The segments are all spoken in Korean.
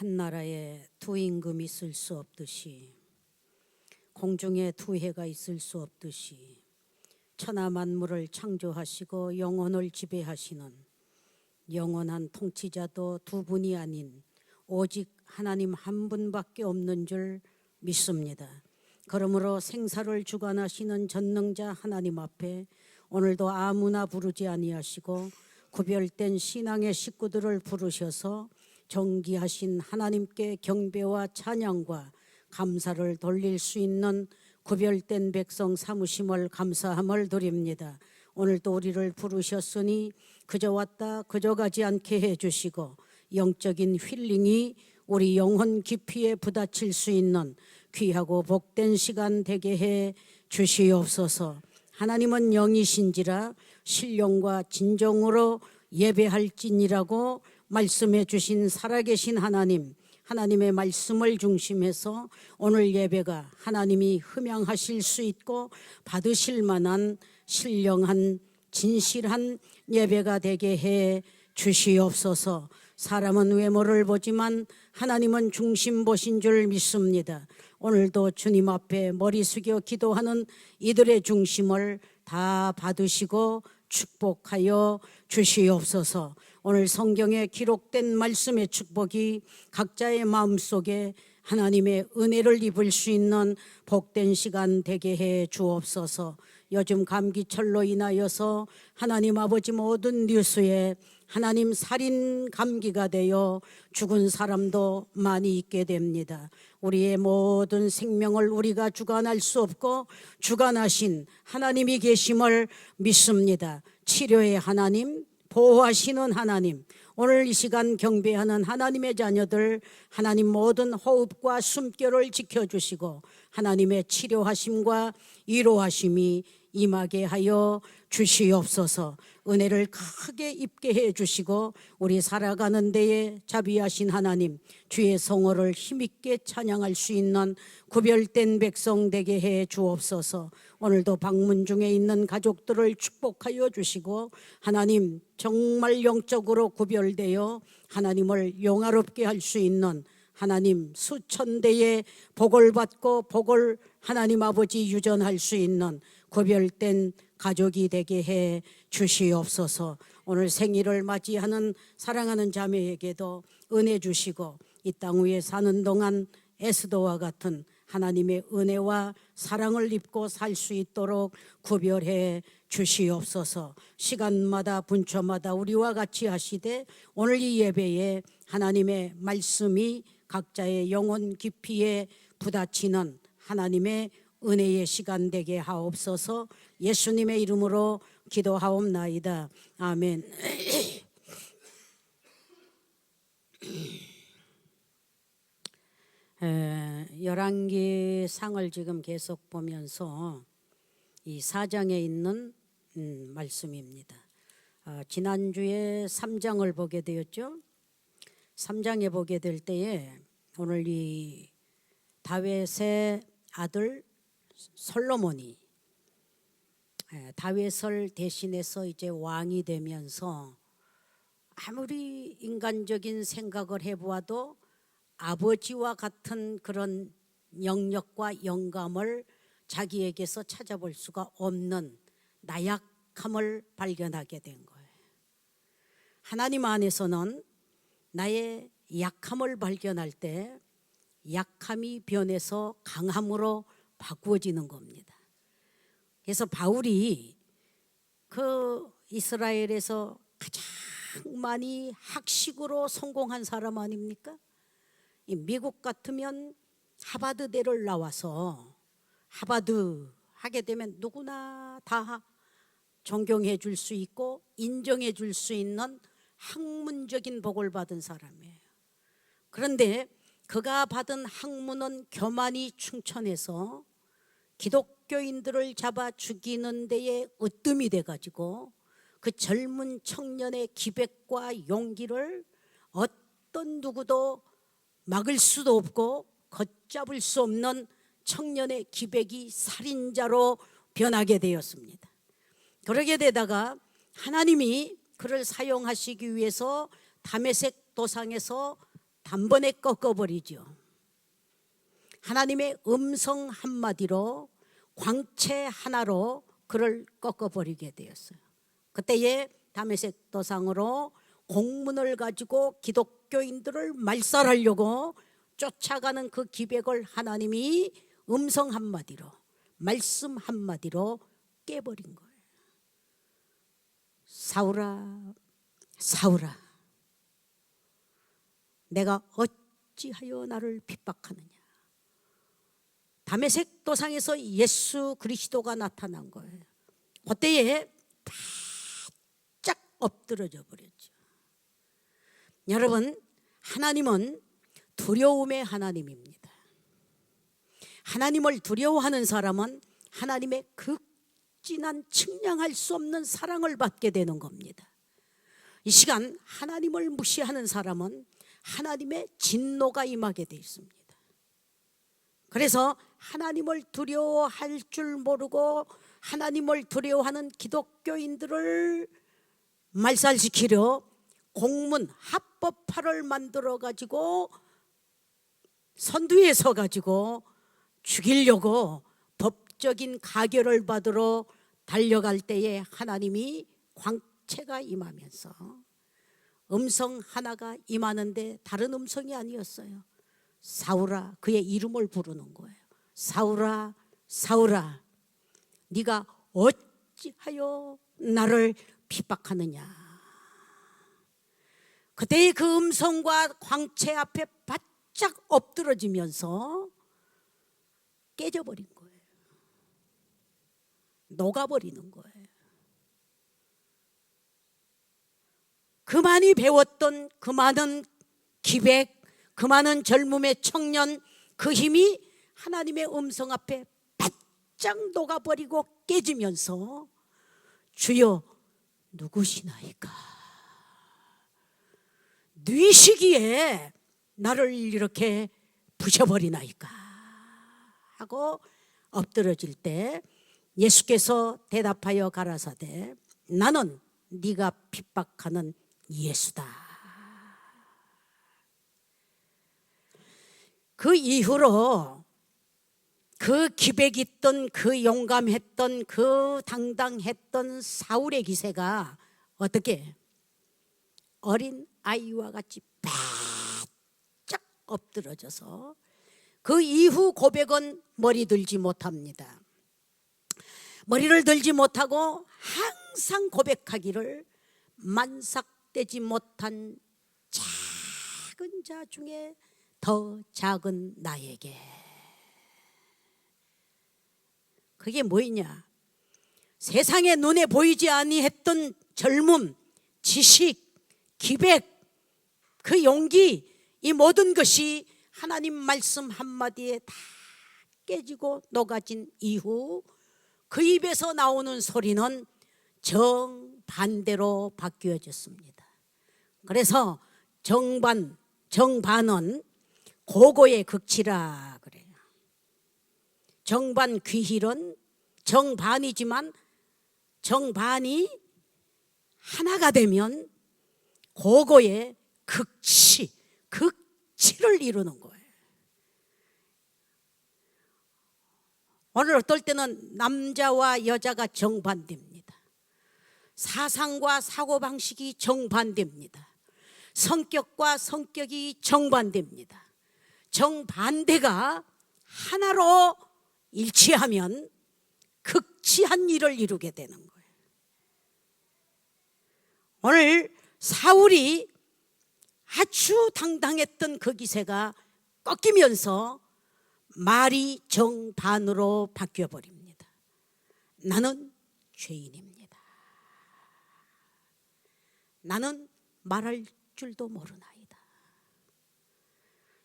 한 나라에 두 임금이 있을 수 없듯이, 공중에 두 해가 있을 수 없듯이, 천하 만물을 창조하시고 영혼을 지배하시는 영원한 통치자도 두 분이 아닌 오직 하나님 한 분밖에 없는 줄 믿습니다. 그러므로 생사를 주관하시는 전능자 하나님 앞에 오늘도 아무나 부르지 아니하시고 구별된 신앙의 식구들을 부르셔서 정기하신 하나님께 경배와 찬양과 감사를 돌릴 수 있는 구별된 백성 삼으심을 감사함을 드립니다. 오늘도 우리를 부르셨으니 그저 왔다 그저 가지 않게 해주시고 영적인 힐링이 우리 영혼 깊이에 부딪힐 수 있는 귀하고 복된 시간 되게 해 주시옵소서. 하나님은 영이신지라 신령과 진정으로 예배할지니라고 말씀해 주신 살아계신 하나님, 하나님의 말씀을 중심해서 오늘 예배가 하나님이 흠양하실 수 있고 받으실 만한 신령한 진실한 예배가 되게 해 주시옵소서. 사람은 외모를 보지만 하나님은 중심 보신 줄 믿습니다. 오늘도 주님 앞에 머리 숙여 기도하는 이들의 중심을 다 받으시고 축복하여 주시옵소서. 오늘 성경에 기록된 말씀의 축복이 각자의 마음속에 하나님의 은혜를 입을 수 있는 복된 시간 되게 해 주옵소서. 요즘 감기철로 인하여서 하나님 아버지 모든 뉴스에 하나님 살인 감기가 되어 죽은 사람도 많이 있게 됩니다. 우리의 모든 생명을 우리가 주관할 수 없고 주관하신 하나님이 계심을 믿습니다. 치료의 하나님, 보호하시는 하나님, 오늘 이 시간 경배하는 하나님의 자녀들, 하나님 모든 호흡과 숨결을 지켜주시고 하나님의 치료하심과 위로하심이 임하게 하여 주시옵소서. 은혜를 크게 입게 해주시고 우리 살아가는 데에 자비하신 하나님, 주의 성호를 힘있게 찬양할 수 있는 구별된 백성 되게 해 주옵소서. 오늘도 방문 중에 있는 가족들을 축복하여 주시고 하나님 정말 영적으로 구별되어 하나님을 영화롭게 할 수 있는 하나님 수천 대의 복을 받고 복을 하나님 아버지 유전할 수 있는 구별된 가족이 되게 해 주시옵소서. 오늘 생일을 맞이하는 사랑하는 자매에게도 은혜 주시고 이 땅 위에 사는 동안 에스더와 같은 하나님의 은혜와 사랑을 입고 살 수 있도록 구별해 주시옵소서. 시간마다 분초마다 우리와 같이 하시되 오늘 이 예배에 하나님의 말씀이 각자의 영혼 깊이에 부딪히는 하나님의 은혜의 시간 되게 하옵소서. 예수님의 이름으로 기도하옵나이다. 아멘. 열왕기상을 지금 계속 보면서 이 4장에 있는 말씀입니다. 지난주에 3장을 보게 되었죠. 3장에 보게 될 때에 오늘 이 다윗의 아들 솔로몬이 다윗을 대신해서 이제 왕이 되면서 아무리 인간적인 생각을 해보아도 아버지와 같은 그런 영역과 영감을 자기에게서 찾아볼 수가 없는 나약함을 발견하게 된 거예요. 하나님 안에서는 나의 약함을 발견할 때 약함이 변해서 강함으로 바꾸어지는 겁니다. 그래서 바울이 그 이스라엘에서 가장 많이 학식으로 성공한 사람 아닙니까? 미국 같으면 하버드대를 나와서 하버드 하게 되면 누구나 다 존경해 줄 수 있고 인정해 줄 수 있는 학문적인 복을 받은 사람이에요. 그런데 그가 받은 학문은 교만이 충천해서 기독교인들을 잡아 죽이는 데에 으뜸이 돼가지고 그 젊은 청년의 기백과 용기를 어떤 누구도 막을 수도 없고 걷잡을 수 없는 청년의 기백이 살인자로 변하게 되었습니다. 그러게 되다가 하나님이 그를 사용하시기 위해서 다메섹 도상에서 단번에 꺾어버리죠. 하나님의 음성 한마디로, 광채 하나로 그를 꺾어버리게 되었어요. 그때에 다메섹 도상으로 공문을 가지고 기독교인들을 말살하려고 쫓아가는 그 기백을 하나님이 음성 한마디로, 말씀 한마디로 깨버린 거예요. 사울아, 사울아, 내가 어찌하여 나를 핍박하느냐. 다메섹 도상에서 예수 그리스도가 나타난 거예요. 그때에 바짝 엎드러져 버렸죠. 여러분, 하나님은 두려움의 하나님입니다. 하나님을 두려워하는 사람은 하나님의 극진한 측량할 수 없는 사랑을 받게 되는 겁니다. 이 시간 하나님을 무시하는 사람은 하나님의 진노가 임하게 되어 있습니다. 그래서 하나님을 두려워할 줄 모르고 하나님을 두려워하는 기독교인들을 말살시키려 공문 합법화를 만들어 가지고 선두에 서 가지고 죽이려고 법적인 가결을 받으러 달려갈 때에 하나님이 광채가 임하면서 음성 하나가 임하는데 다른 음성이 아니었어요. 사울아, 그의 이름을 부르는 거예요. 사울아, 사울아, 네가 어찌하여 나를 핍박하느냐. 그때의 그 음성과 광채 앞에 바짝 엎드러지면서 깨져버린 거예요. 녹아버리는 거예요. 그 많이 배웠던 그 많은 기백, 그 많은 젊음의 청년, 그 힘이 하나님의 음성 앞에 바짝 녹아버리고 깨지면서 주여 누구시나이까? 뉘시기에 나를 이렇게 부셔버리나이까? 하고 엎드러질 때 예수께서 대답하여 가라사대 나는 네가 핍박하는 예수다. 그 이후로 그 기백 있던, 그 용감했던, 그 당당했던 사울의 기세가 어떻게 어린 아이와 같이 바짝 엎드러져서 그 이후 고백은 머리 들지 못합니다. 머리를 들지 못하고 항상 고백하기를 만삭되지 못한 작은 자 중에 더 작은 나에게. 그게 뭐이냐? 세상에 눈에 보이지 아니했던 젊음, 지식, 기백, 그 용기, 이 모든 것이 하나님 말씀 한마디에 다 깨지고 녹아진 이후 그 입에서 나오는 소리는 정반대로 바뀌어졌습니다. 그래서 정반은 고고의 극치라 그래요. 정반 귀힐은 정반이지만 정반이 하나가 되면 고고의 극치를 이루는 거예요. 오늘 어떨 때는 남자와 여자가 정반대입니다. 사상과 사고방식이 정반대입니다. 성격과 성격이 정반대입니다. 정반대가 하나로 일치하면 극치한 일을 이루게 되는 거예요. 오늘 사울이 아주 당당했던 그 기세가 꺾이면서 말이 정반으로 바뀌어버립니다. 나는 죄인입니다. 나는 말할 줄도 모르나이다.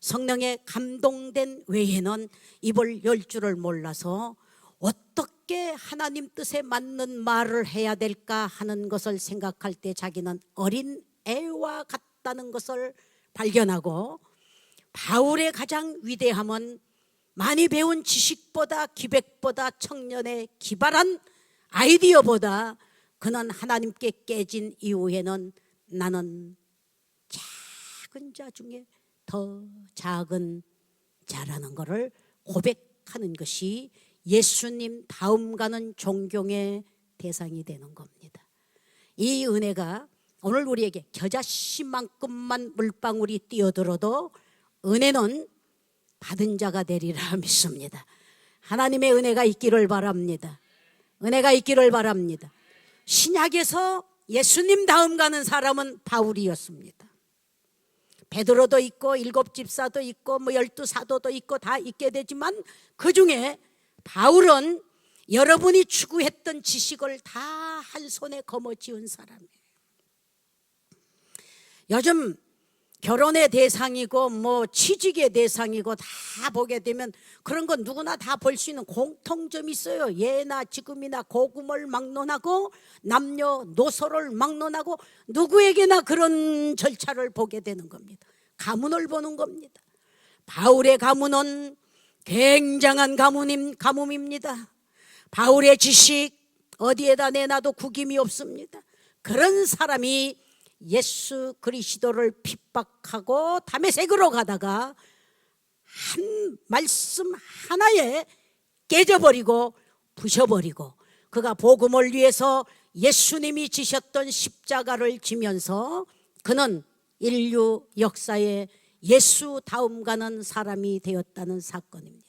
성령에 감동된 외에는 입을 열 줄을 몰라서 어떻게 하나님 뜻에 맞는 말을 해야 될까 하는 것을 생각할 때 자기는 어린 애와 같다는 것을 발견하고, 바울의 가장 위대함은 많이 배운 지식보다 기백보다 청년의 기발한 아이디어보다 그는 하나님께 깨진 이후에는 나는 작은 자 중에 더 더 작은 자라는 것을 고백하는 것이 예수님 다음 가는 존경의 대상이 되는 겁니다. 이 은혜가 오늘 우리에게 겨자씨만큼만 물방울이 뛰어들어도 은혜는 받은 자가 되리라 믿습니다. 하나님의 은혜가 있기를 바랍니다. 은혜가 있기를 바랍니다. 신약에서 예수님 다음 가는 사람은 바울이었습니다. 베드로도 있고 7 집사도 있고 12 사도도 있고 다 있게 되지만 그 중에 바울은 여러분이 추구했던 지식을 다 한 손에 거머쥐은 사람이에요. 요즘 결혼의 대상이고 취직의 대상이고 다 보게 되면 그런 건 누구나 다 볼 수 있는 공통점이 있어요. 예나 지금이나 고금을 막론하고 남녀노소를 막론하고 누구에게나 그런 절차를 보게 되는 겁니다. 가문을 보는 겁니다. 바울의 가문은 굉장한 가문입니다. 바울의 지식 어디에다 내놔도 구김이 없습니다. 그런 사람이 예수 그리스도를 핍박하고 다메섹으로 가다가 한 말씀 하나에 깨져버리고 부셔버리고 그가 복음을 위해서 예수님이 지셨던 십자가를 지면서 그는 인류 역사에 예수 다음 가는 사람이 되었다는 사건입니다.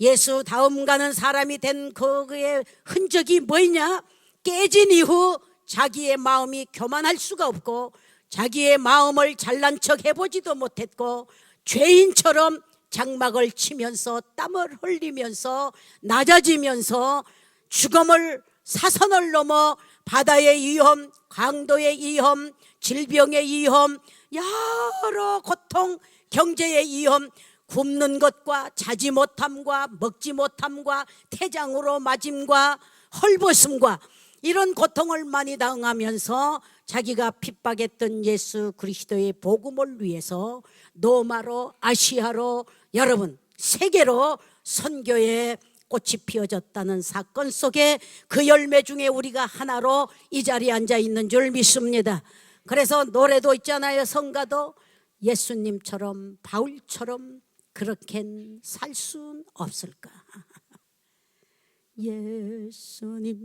예수 다음 가는 사람이 된 그의 흔적이 뭐냐? 깨진 이후 자기의 마음이 교만할 수가 없고 자기의 마음을 잘난 척 해보지도 못했고 죄인처럼 장막을 치면서 땀을 흘리면서 낮아지면서 죽음을 사선을 넘어 바다의 위험, 강도의 위험, 질병의 위험, 여러 고통, 경제의 위험, 굶는 것과 자지 못함과 먹지 못함과 태장으로 맞음과 헐벗음과 이런 고통을 많이 당하면서 자기가 핍박했던 예수 그리스도의 복음을 위해서 로마로 아시아로 여러분 세계로 선교의 꽃이 피어졌다는 사건 속에 그 열매 중에 우리가 하나로 이 자리에 앉아 있는 줄 믿습니다. 그래서 노래도 있잖아요. 성가도 예수님처럼 바울처럼 그렇게 살 순 없을까?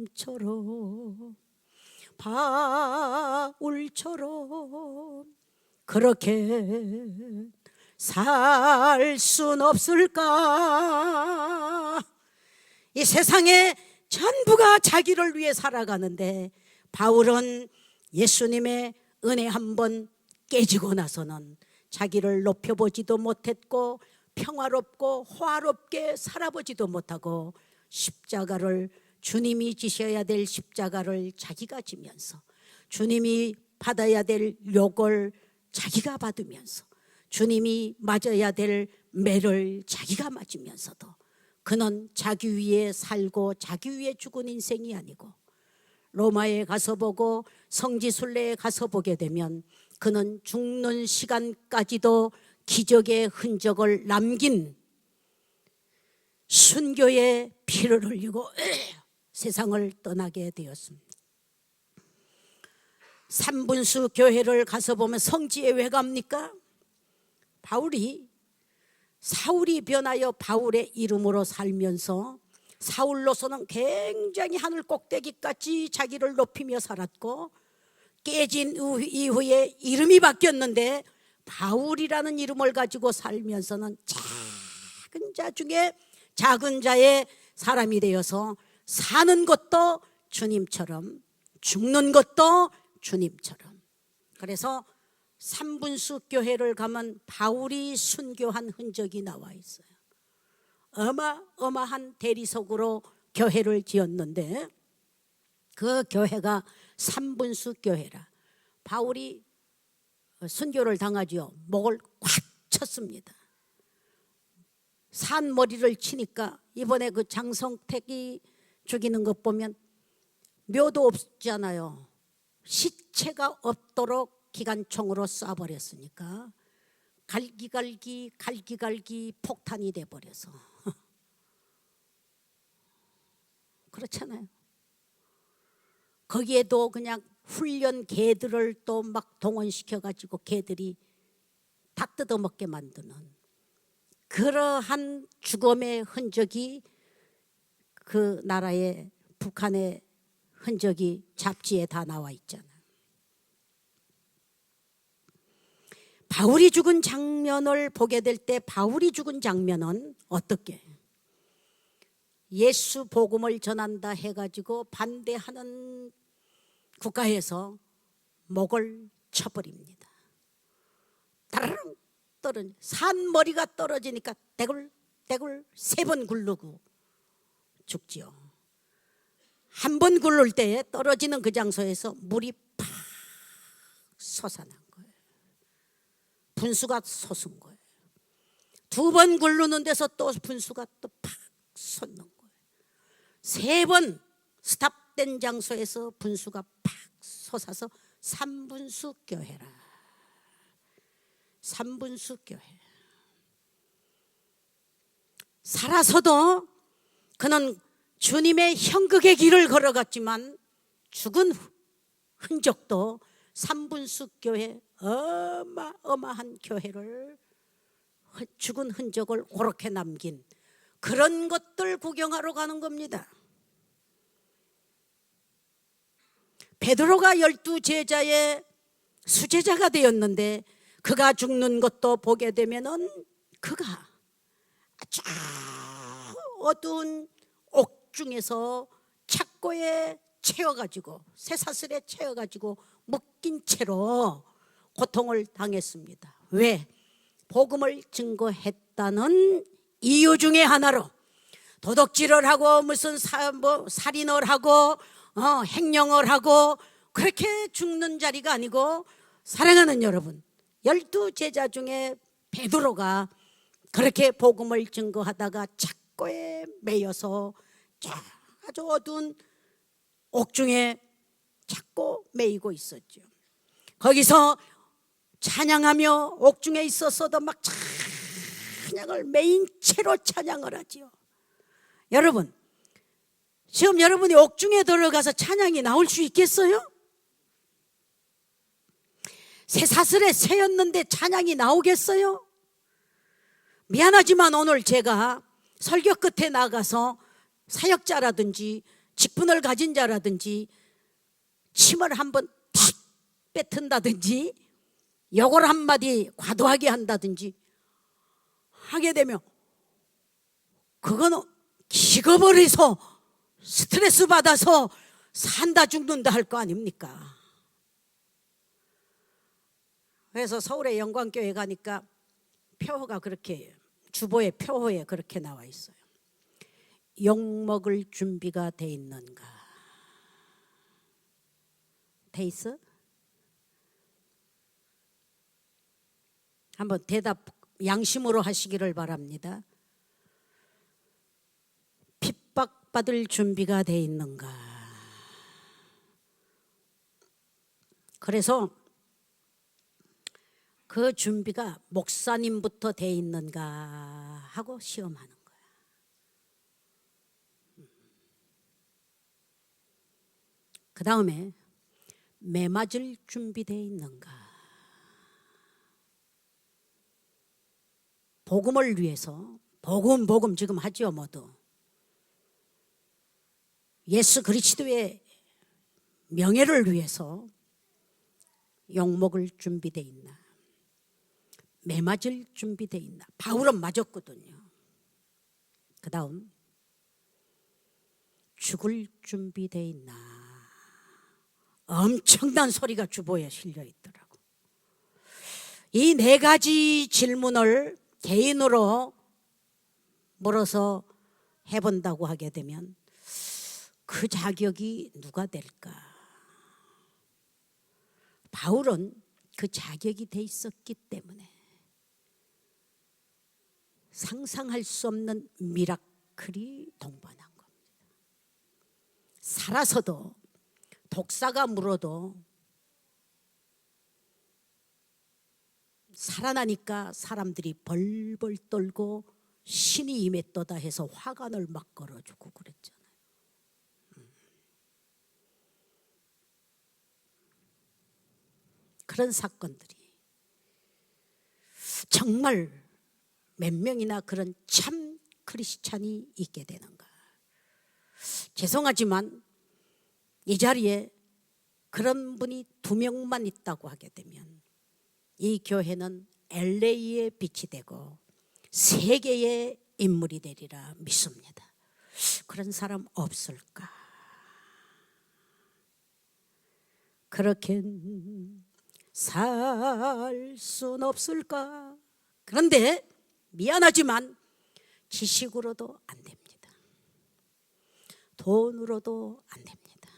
예수님처럼 바울처럼 그렇게 살 순 없을까? 이 세상에 전부가 자기를 위해 살아가는데 바울은 예수님의 은혜 한번 깨지고 나서는 자기를 높여보지도 못했고 평화롭고 화롭게 살아보지도 못하고 십자가를 주님이 지셔야 될 십자가를 자기가 지면서 주님이 받아야 될 욕을 자기가 받으면서 주님이 맞아야 될 매를 자기가 맞으면서도 그는 자기 위해 살고 자기 위해 죽은 인생이 아니고 로마에 가서 보고 성지순례에 가서 보게 되면 그는 죽는 시간까지도 기적의 흔적을 남긴 순교의 피를 흘리고 세상을 떠나게 되었습니다. 삼분수 교회를 가서 보면 성지에 왜 갑니까? 사울이 변하여 바울의 이름으로 살면서 사울로서는 굉장히 하늘 꼭대기까지 자기를 높이며 살았고 깨진 이후에 이름이 바뀌었는데 바울이라는 이름을 가지고 살면서는 작은 자 중에 작은 자의 사람이 되어서 사는 것도 주님처럼 죽는 것도 주님처럼. 그래서 삼분수 교회를 가면 바울이 순교한 흔적이 나와 있어요. 어마어마한 대리석으로 교회를 지었는데 그 교회가 삼분수 교회라. 바울이 순교를 당하죠. 목을 꽉 쳤습니다. 산머리를 치니까 이번에 그 장성택이 죽이는 것 보면 묘도 없잖아요. 시체가 없도록 기관총으로 쏴버렸으니까 갈기갈기 폭탄이 돼버려서 그렇잖아요. 거기에도 그냥 훈련 개들을 또 막 동원시켜가지고 개들이 닭 뜯어먹게 만드는 그러한 죽음의 흔적이 그 나라의 북한의 흔적이 잡지에 다 나와 있잖아요. 바울이 죽은 장면을 보게 될 때 바울이 죽은 장면은 어떻게? 예수 복음을 전한다 해가지고 반대하는 국가에서 목을 쳐버립니다. 따르릉 떨어져 산머리가 떨어지니까 대굴 3번 굴르고 죽지요. 한 번 굴를 때에 떨어지는 그 장소에서 물이 팍 솟아난 거예요. 분수가 솟은 거예요. 2번 굴르는 데서 또 분수가 또 팍 솟는 거예요. 3번 스탑된 장소에서 분수가 팍 솟아서 삼분수 교회라. 삼분수 교회. 살아서도 그는 주님의 형극의 길을 걸어갔지만 죽은 흔적도 삼분수 교회, 어마어마한 교회를 죽은 흔적을 그렇게 남긴 그런 것들 구경하러 가는 겁니다. 베드로가 12제자의 수제자가 되었는데 그가 죽는 것도 보게 되면은 그가 아주 어두운 옥중에서 착고에 채워가지고 쇠사슬에 채워가지고 묶인 채로 고통을 당했습니다. 왜? 복음을 증거했다는 이유 중에 하나로 도둑질을 하고 무슨 살인을 하고 행령을 하고 그렇게 죽는 자리가 아니고, 사랑하는 여러분, 12제자 중에 베드로가 그렇게 복음을 증거하다가 착고에 매여서 아주 어두운 옥중에 착고 매이고 있었죠. 거기서 찬양하며 옥중에 있었어도 막 찬양을 매인 채로 찬양을 하지요. 여러분, 지금 여러분이 옥중에 들어가서 찬양이 나올 수 있겠어요? 쇠사슬에 새였는데 찬양이 나오겠어요? 미안하지만 오늘 제가 설교 끝에 나가서 사역자라든지 직분을 가진 자라든지 침을 한번 탁 뱉은다든지 욕을 한마디 과도하게 한다든지 하게 되면 그거는 죽어버려서 스트레스 받아서 산다 죽는다 할 거 아닙니까? 그래서 서울의 영광교회 가니까 표어가 그렇게, 주보의 표어에 그렇게 나와 있어요. 욕먹을 준비가 돼 있는가? 돼 있어? 한번 대답 양심으로 하시기를 바랍니다. 핍박받을 준비가 돼 있는가? 그래서 그 준비가 목사님부터 돼 있는가 하고 시험하는 거야. 그 다음에 매 맞을 준비돼 있는가? 복음을 위해서 복음 지금 하죠. 모두 예수 그리스도의 명예를 위해서 욕먹을 준비돼 있나? 매 맞을 준비돼 있나? 바울은 맞았거든요. 그 다음 죽을 준비돼 있나? 엄청난 소리가 주보에 실려 있더라고. 이 4가지 질문을 개인으로 물어서 해본다고 하게 되면 그 자격이 누가 될까? 바울은 그 자격이 돼 있었기 때문에 상상할 수 없는 미라클이 동반한 겁니다. 살아서도 독사가 물어도 살아나니까 사람들이 벌벌 떨고 신이 임했도다 해서 화관을 막 걸어주고 그랬잖아요. 그런 사건들이 정말 몇 명이나 그런 참 크리스찬이 있게 되는가? 죄송하지만 이 자리에 그런 분이 2명만 있다고 하게 되면 이 교회는 LA의 빛이 되고 세계의 인물이 되리라 믿습니다. 그런 사람 없을까? 그렇게 살 순 없을까? 그런데 미안하지만 지식으로도 안 됩니다. 돈으로도 안 됩니다.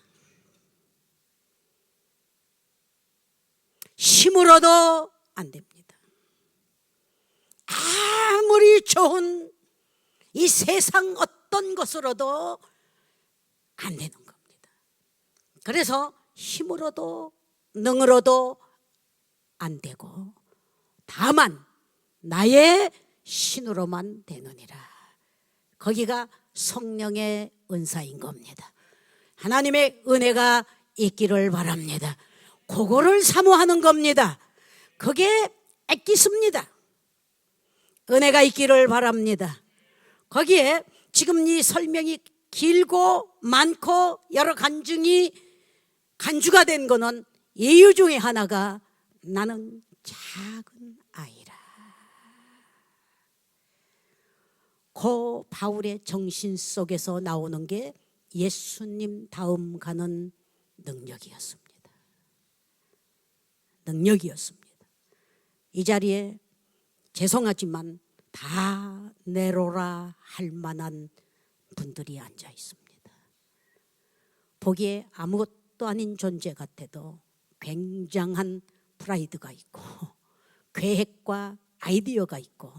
힘으로도 안 됩니다. 아무리 좋은 이 세상 어떤 것으로도 안 되는 겁니다. 그래서 힘으로도 능으로도 안 되고 다만 나의 신으로만 되느니라. 거기가 성령의 은사인 겁니다. 하나님의 은혜가 있기를 바랍니다. 그거를 사모하는 겁니다. 그게 애기습니다. 은혜가 있기를 바랍니다. 거기에 지금 이 설명이 길고 많고 여러 간주가 된 거는 이유 중에 하나가 나는 작은 아이라. 그 바울의 정신 속에서 나오는 게 예수님 다음 가는 능력이었습니다. 이 자리에 죄송하지만 다 내로라 할 만한 분들이 앉아 있습니다. 보기에 아무것도 아닌 존재 같아도 굉장한 프라이드가 있고 계획과 아이디어가 있고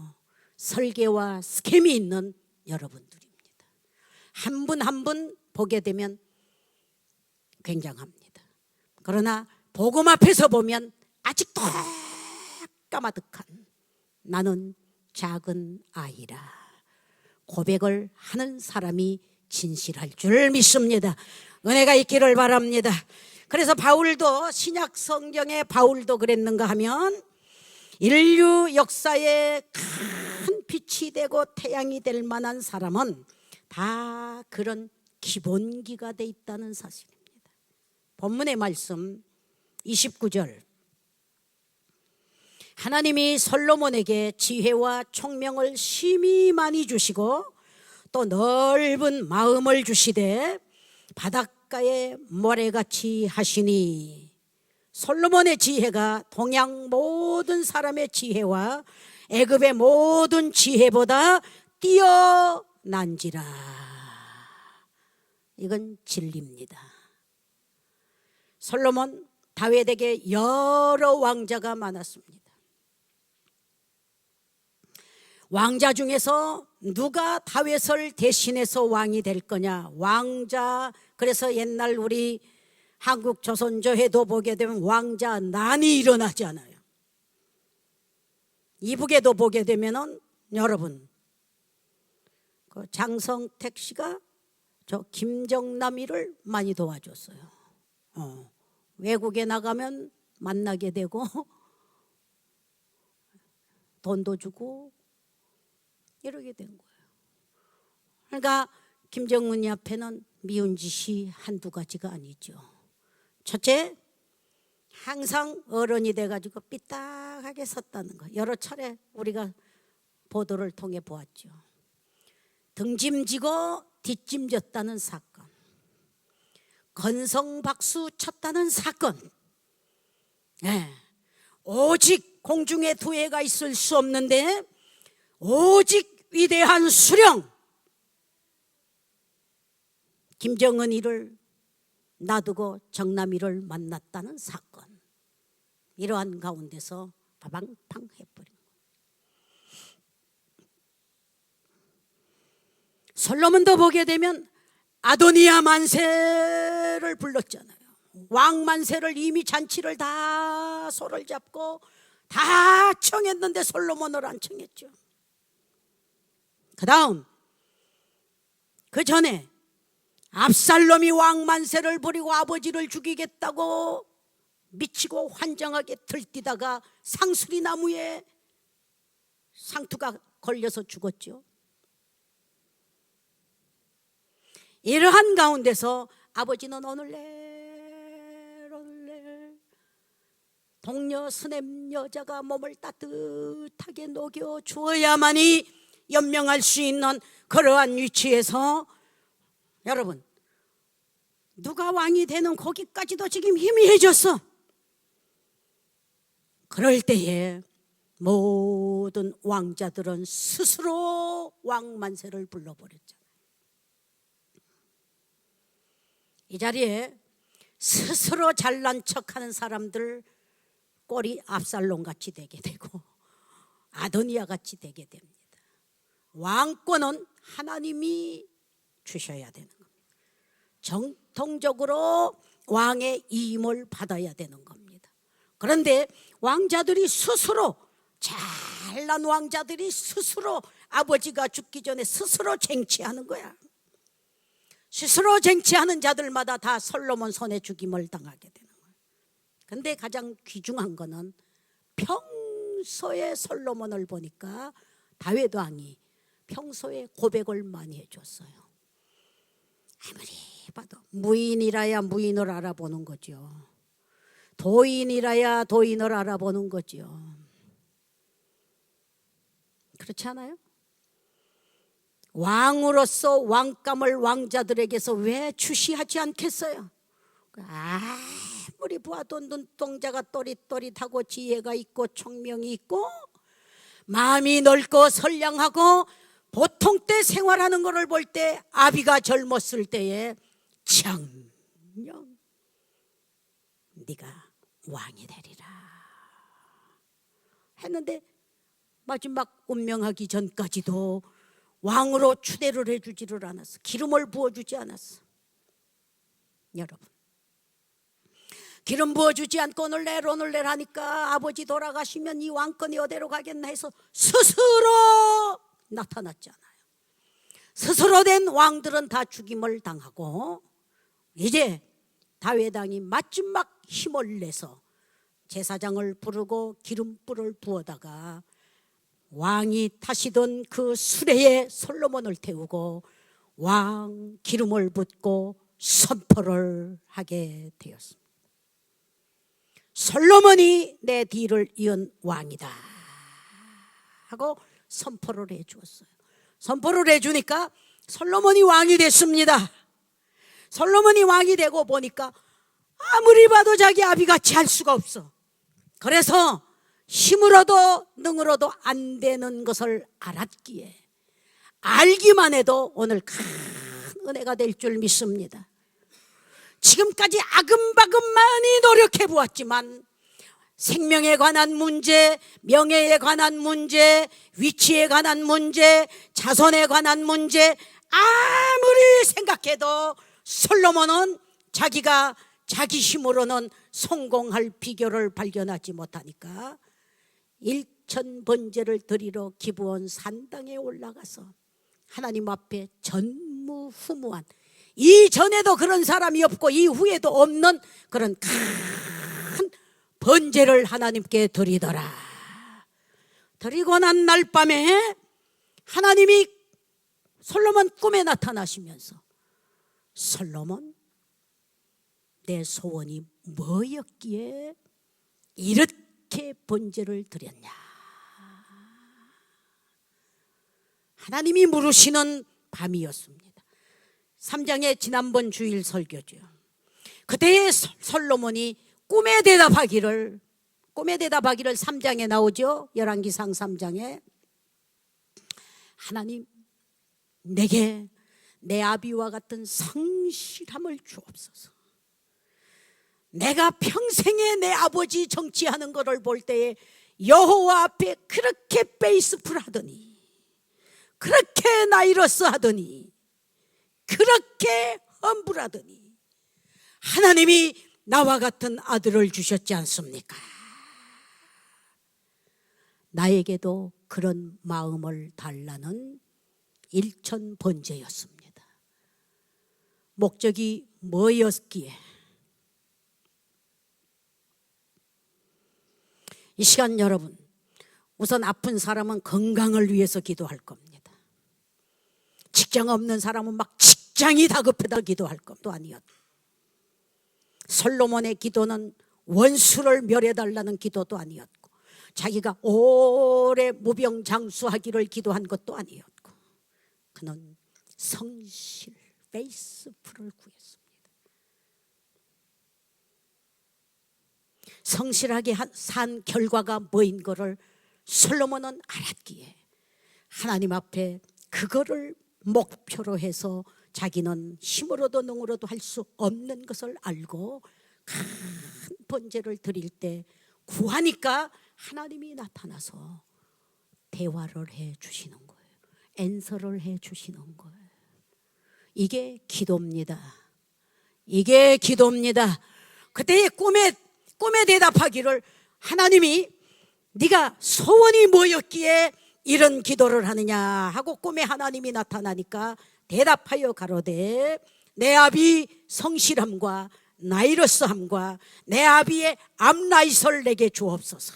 설계와 스캠이 있는 여러분들입니다. 한 분 한 분 보게 되면 굉장합니다. 그러나 복음 앞에서 보면 아직도 까마득한 나는 작은 아이라 고백을 하는 사람이 진실할 줄 믿습니다. 은혜가 있기를 바랍니다. 그래서 바울도 신약 성경의 바울도 그랬는가 하면 인류 역사에 큰 빛이 되고 태양이 될 만한 사람은 다 그런 기본기가 돼 있다는 사실입니다. 본문의 말씀 29절 하나님이 솔로몬에게 지혜와 총명을 심히 많이 주시고 또 넓은 마음을 주시되 바닷가의 모래같이 하시니 솔로몬의 지혜가 동양 모든 사람의 지혜와 애굽의 모든 지혜보다 뛰어난지라. 이건 진리입니다. 솔로몬 다윗에게 여러 왕자가 많았습니다. 왕자 중에서 누가 다윗을 대신해서 왕이 될 거냐? 왕자, 그래서 옛날 우리 한국 조선조회도 보게 되면 왕자 난이 일어나잖아요. 이북에도 보게 되면은 여러분 그 장성택 씨가 저 김정남이를 많이 도와줬어요. 외국에 나가면 만나게 되고 돈도 주고 이러게 된 거예요. 그러니까 김정은이 앞에는 미운 짓이 한두 가지가 아니죠. 첫째, 항상 어른이 돼가지고 삐딱하게 섰다는 거. 여러 차례 우리가 보도를 통해 보았죠. 등짐지고 뒷짐졌다는 사건, 건성박수 쳤다는 사건. 네. 오직 공중에 두 해가 있을 수 없는데 오직 위대한 수령 김정은이를 놔두고 정남이를 만났다는 사건. 이러한 가운데서 바방팡 해버린 거예요. 솔로몬도 보게 되면 아도니아 만세를 불렀잖아요. 왕 만세를 이미 잔치를 다 소를 잡고 다 청했는데 솔로몬을 안 청했죠. 그 다음 그 전에 압살롬이 왕 만세를 부리고 아버지를 죽이겠다고 미치고 환장하게 들뛰다가 상수리 나무에 상투가 걸려서 죽었죠. 이러한 가운데서 아버지는 오늘날 동료 스냅 여자가 몸을 따뜻하게 녹여 주어야만이 연명할 수 있는 그러한 위치에서, 여러분, 누가 왕이 되는 거기까지도 지금 희미해졌어. 그럴 때에 모든 왕자들은 스스로 왕만세를 불러버렸잖아요. 이 자리에 스스로 잘난 척하는 사람들 꼴이 압살롬 같이 되게 되고 아도니아 같이 되게 됩니다. 왕권은 하나님이 주셔야 되는 겁니다. 정통적으로 왕의 임을 받아야 되는 겁니다. 그런데 왕자들이 스스로, 잘난 왕자들이 스스로 아버지가 죽기 전에 스스로 쟁취하는 거야. 스스로 쟁취하는 자들마다 다 솔로몬 손에 죽임을 당하게 되는 거야. 근데 가장 귀중한 거는 평소에 솔로몬을 보니까 다윗 왕이 평소에 고백을 많이 해줬어요. 아무리 봐도 무인이라야 무인을 알아보는 거죠. 도인이라야 도인을 알아보는 거죠. 그렇지 않아요? 왕으로서 왕감을 왕자들에게서 왜 주시하지 않겠어요? 아무리 보아도 눈동자가 또릿또릿하고 지혜가 있고 총명이 있고 마음이 넓고 선량하고 보통 때 생활하는 것을 볼 때 아비가 젊었을 때에 정녕 네가 왕이 되리라 했는데 마지막 운명하기 전까지도 왕으로 추대를 해주지를 않았어. 기름을 부어주지 않았어. 여러분, 기름 부어주지 않고 오늘날 하니까 아버지 돌아가시면 이 왕권이 어디로 가겠나 해서 스스로 나타났잖아요. 스스로 된 왕들은 다 죽임을 당하고 이제 다윗 왕이 마지막 힘을 내서 제사장을 부르고 기름불을 부어다가 왕이 타시던 그 수레에 솔로몬을 태우고 왕 기름을 붓고 선포를 하게 되었습니다. 솔로몬이 내 뒤를 이은 왕이다 하고 선포를 해주었어요. 선포를 해주니까 솔로몬이 왕이 됐습니다. 솔로몬이 왕이 되고 보니까 아무리 봐도 자기 아비같이 할 수가 없어. 그래서 힘으로도 능으로도 안 되는 것을 알았기에 알기만 해도 오늘 큰 은혜가 될 줄 믿습니다. 지금까지 아금바금 많이 노력해 보았지만 생명에 관한 문제, 명예에 관한 문제, 위치에 관한 문제, 자손에 관한 문제 아무리 생각해도 솔로몬은 자기가 자기 힘으로는 성공할 비결을 발견하지 못하니까 일천 번제를 드리러 기브온 산당에 올라가서 하나님 앞에 전무후무한, 이전에도 그런 사람이 없고 이후에도 없는 그런 큰 번제를 하나님께 드리더라. 드리고 난 날 밤에 하나님이 솔로몬 꿈에 나타나시면서 솔로몬, 내 소원이 뭐였기에 이렇게 번제를 드렸냐. 하나님이 물으시는 밤이었습니다. 3장의 지난번 주일 설교죠. 그때의 솔로몬이 꿈에 대답하기를 3장에 나오죠. 열왕기상 3장에 하나님, 내게 내 아비와 같은 성실함을 주옵소서. 내가 평생에 내 아버지 정치하는 것을 볼 때에 여호와 앞에 그렇게 페이스풀 하더니, 그렇게 나이러스 하더니, 그렇게 험불하더니 하나님이 나와 같은 아들을 주셨지 않습니까? 나에게도 그런 마음을 달라는 일천 번제였습니다. 목적이 뭐였기에? 이 시간 여러분, 우선 아픈 사람은 건강을 위해서 기도할 겁니다. 직장 없는 사람은 막 직장이 다급해다 기도할 것도 아니었고, 솔로몬의 기도는 원수를 멸해달라는 기도도 아니었고, 자기가 오래 무병장수하기를 기도한 것도 아니었고, 그는 성실, 페이스풀을 구했습니다. 성실하게 산 결과가 뭐인 거를 솔로몬은 알았기에 하나님 앞에 그거를 목표로 해서 자기는 힘으로도 능으로도 할 수 없는 것을 알고 큰 번제를 드릴 때 구하니까 하나님이 나타나서 대화를 해 주시는 거예요. 앤서를 해 주시는 거예요. 이게 기도입니다. 이게 기도입니다. 그때의 꿈에 대답하기를, 하나님이 네가 소원이 뭐였기에 이런 기도를 하느냐 하고 꿈에 하나님이 나타나니까 대답하여 가로되, 내 아비 성실함과 나이로스함과 내 아비의 암나이설 내게 주옵소서.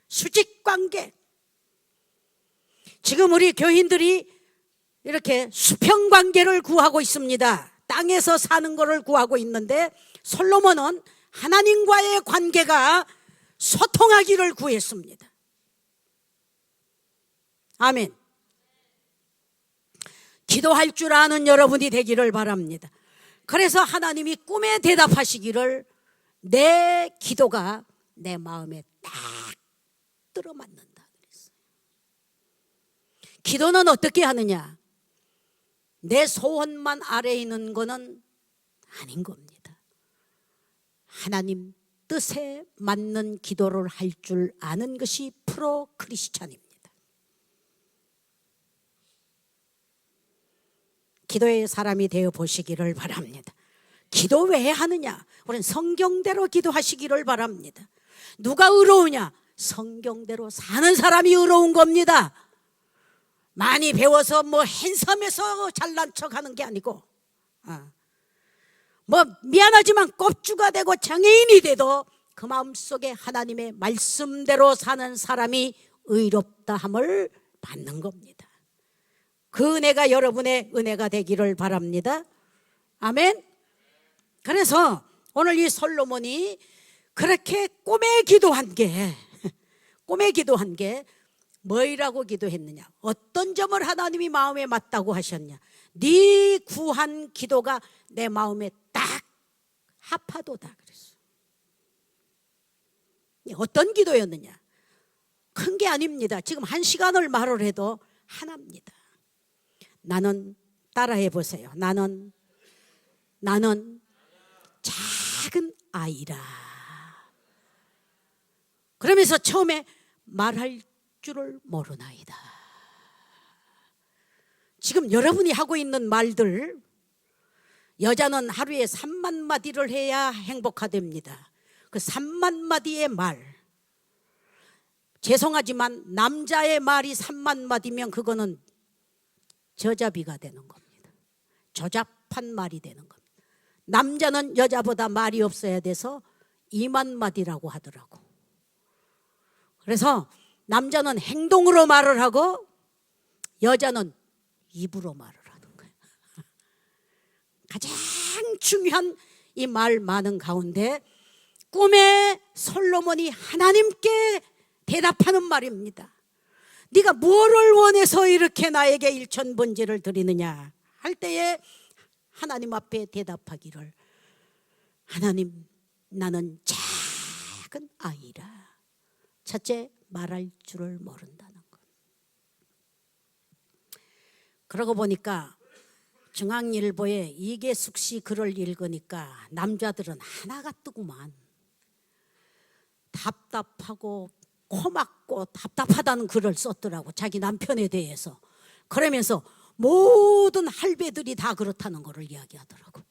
수직관계. 지금 우리 교인들이 이렇게 수평관계를 구하고 있습니다. 땅에서 사는 것을 구하고 있는데, 솔로몬은 하나님과의 관계가 소통하기를 구했습니다. 아멘. 기도할 줄 아는 여러분이 되기를 바랍니다. 그래서 하나님이 꿈에 대답하시기를, 내 기도가 내 마음에 딱 들어맞는다 그랬어요. 기도는 어떻게 하느냐? 내 소원만 아래에 있는 거는 아닌 겁니다. 하나님 뜻에 맞는 기도를 할 줄 아는 것이 프로 크리스찬입니다. 기도의 사람이 되어 보시기를 바랍니다. 기도 왜 하느냐? 우리는 성경대로 기도하시기를 바랍니다. 누가 의로우냐? 성경대로 사는 사람이 의로운 겁니다. 많이 배워서 뭐 핸섬에서 잘난 척하는 게 아니고, 뭐 미안하지만 꼽주가 되고 장애인이 돼도 그 마음속에 하나님의 말씀대로 사는 사람이 의롭다함을 받는 겁니다. 그 은혜가 여러분의 은혜가 되기를 바랍니다. 아멘. 그래서 오늘 이 솔로몬이 그렇게 꿈에 기도한 게 뭐라고 기도했느냐? 어떤 점을 하나님이 마음에 맞다고 하셨냐? 네 구한 기도가 내 마음에 딱 합하도다 그랬어. 어떤 기도였느냐? 큰 게 아닙니다. 지금 1시간을 말을 해도 하나입니다. 나는, 따라해 보세요. 나는 작은 아이라. 그러면서 처음에 말할 줄을 모르나이다. 지금 여러분이 하고 있는 말들, 여자는 하루에 3만 마디를 해야 행복하답니다. 그 3만 마디의 말, 죄송하지만 남자의 말이 3만 마디면 그거는 저자비가 되는 겁니다. 조잡한 말이 되는 겁니다. 남자는 여자보다 말이 없어야 돼서 2만 마디라고 하더라고. 그래서 남자는 행동으로 말을 하고 여자는 입으로 말을 하는 거예요. 가장 중요한 이 말 많은 가운데 꿈에 솔로몬이 하나님께 대답하는 말입니다. 네가 뭐를 원해서 이렇게 나에게 일천번제를 드리느냐 할 때에 하나님 앞에 대답하기를, 하나님, 나는 작은 아이라. 첫째, 말할 줄을 모른다는 것. 그러고 보니까 중앙일보에 이계숙 씨 글을 읽으니까 남자들은 하나가 뜨구만. 답답하고 코 막고 답답하다는 글을 썼더라고, 자기 남편에 대해서. 그러면서 모든 할배들이 다 그렇다는 것을 이야기하더라고.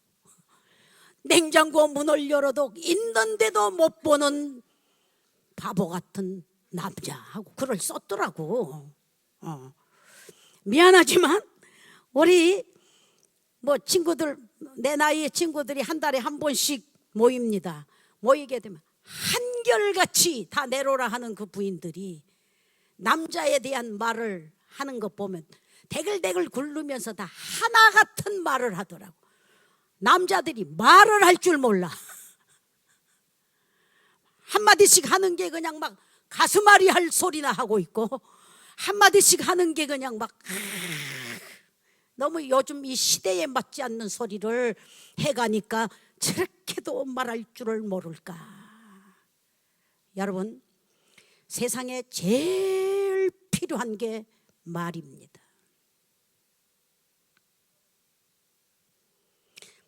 냉장고 문을 열어도 있는데도 못 보는 바보 같은 남자하고 글을 썼더라고. 미안하지만 우리 뭐 친구들, 내 나이의 친구들이 한 달에 한 번씩 모입니다. 모이게 되면 한결같이 다 내로라 하는 그 부인들이 남자에 대한 말을 하는 것 보면 대글대글 굴르면서 다 하나 같은 말을 하더라고. 남자들이 말을 할 줄 몰라. 한마디씩 하는 게 그냥 막 가슴앓이 할 소리나 하고 있고, 한마디씩 하는 게 그냥 막 너무 요즘 이 시대에 맞지 않는 소리를 해가니까 저렇게도 말할 줄을 모를까. 여러분, 세상에 제일 필요한 게 말입니다.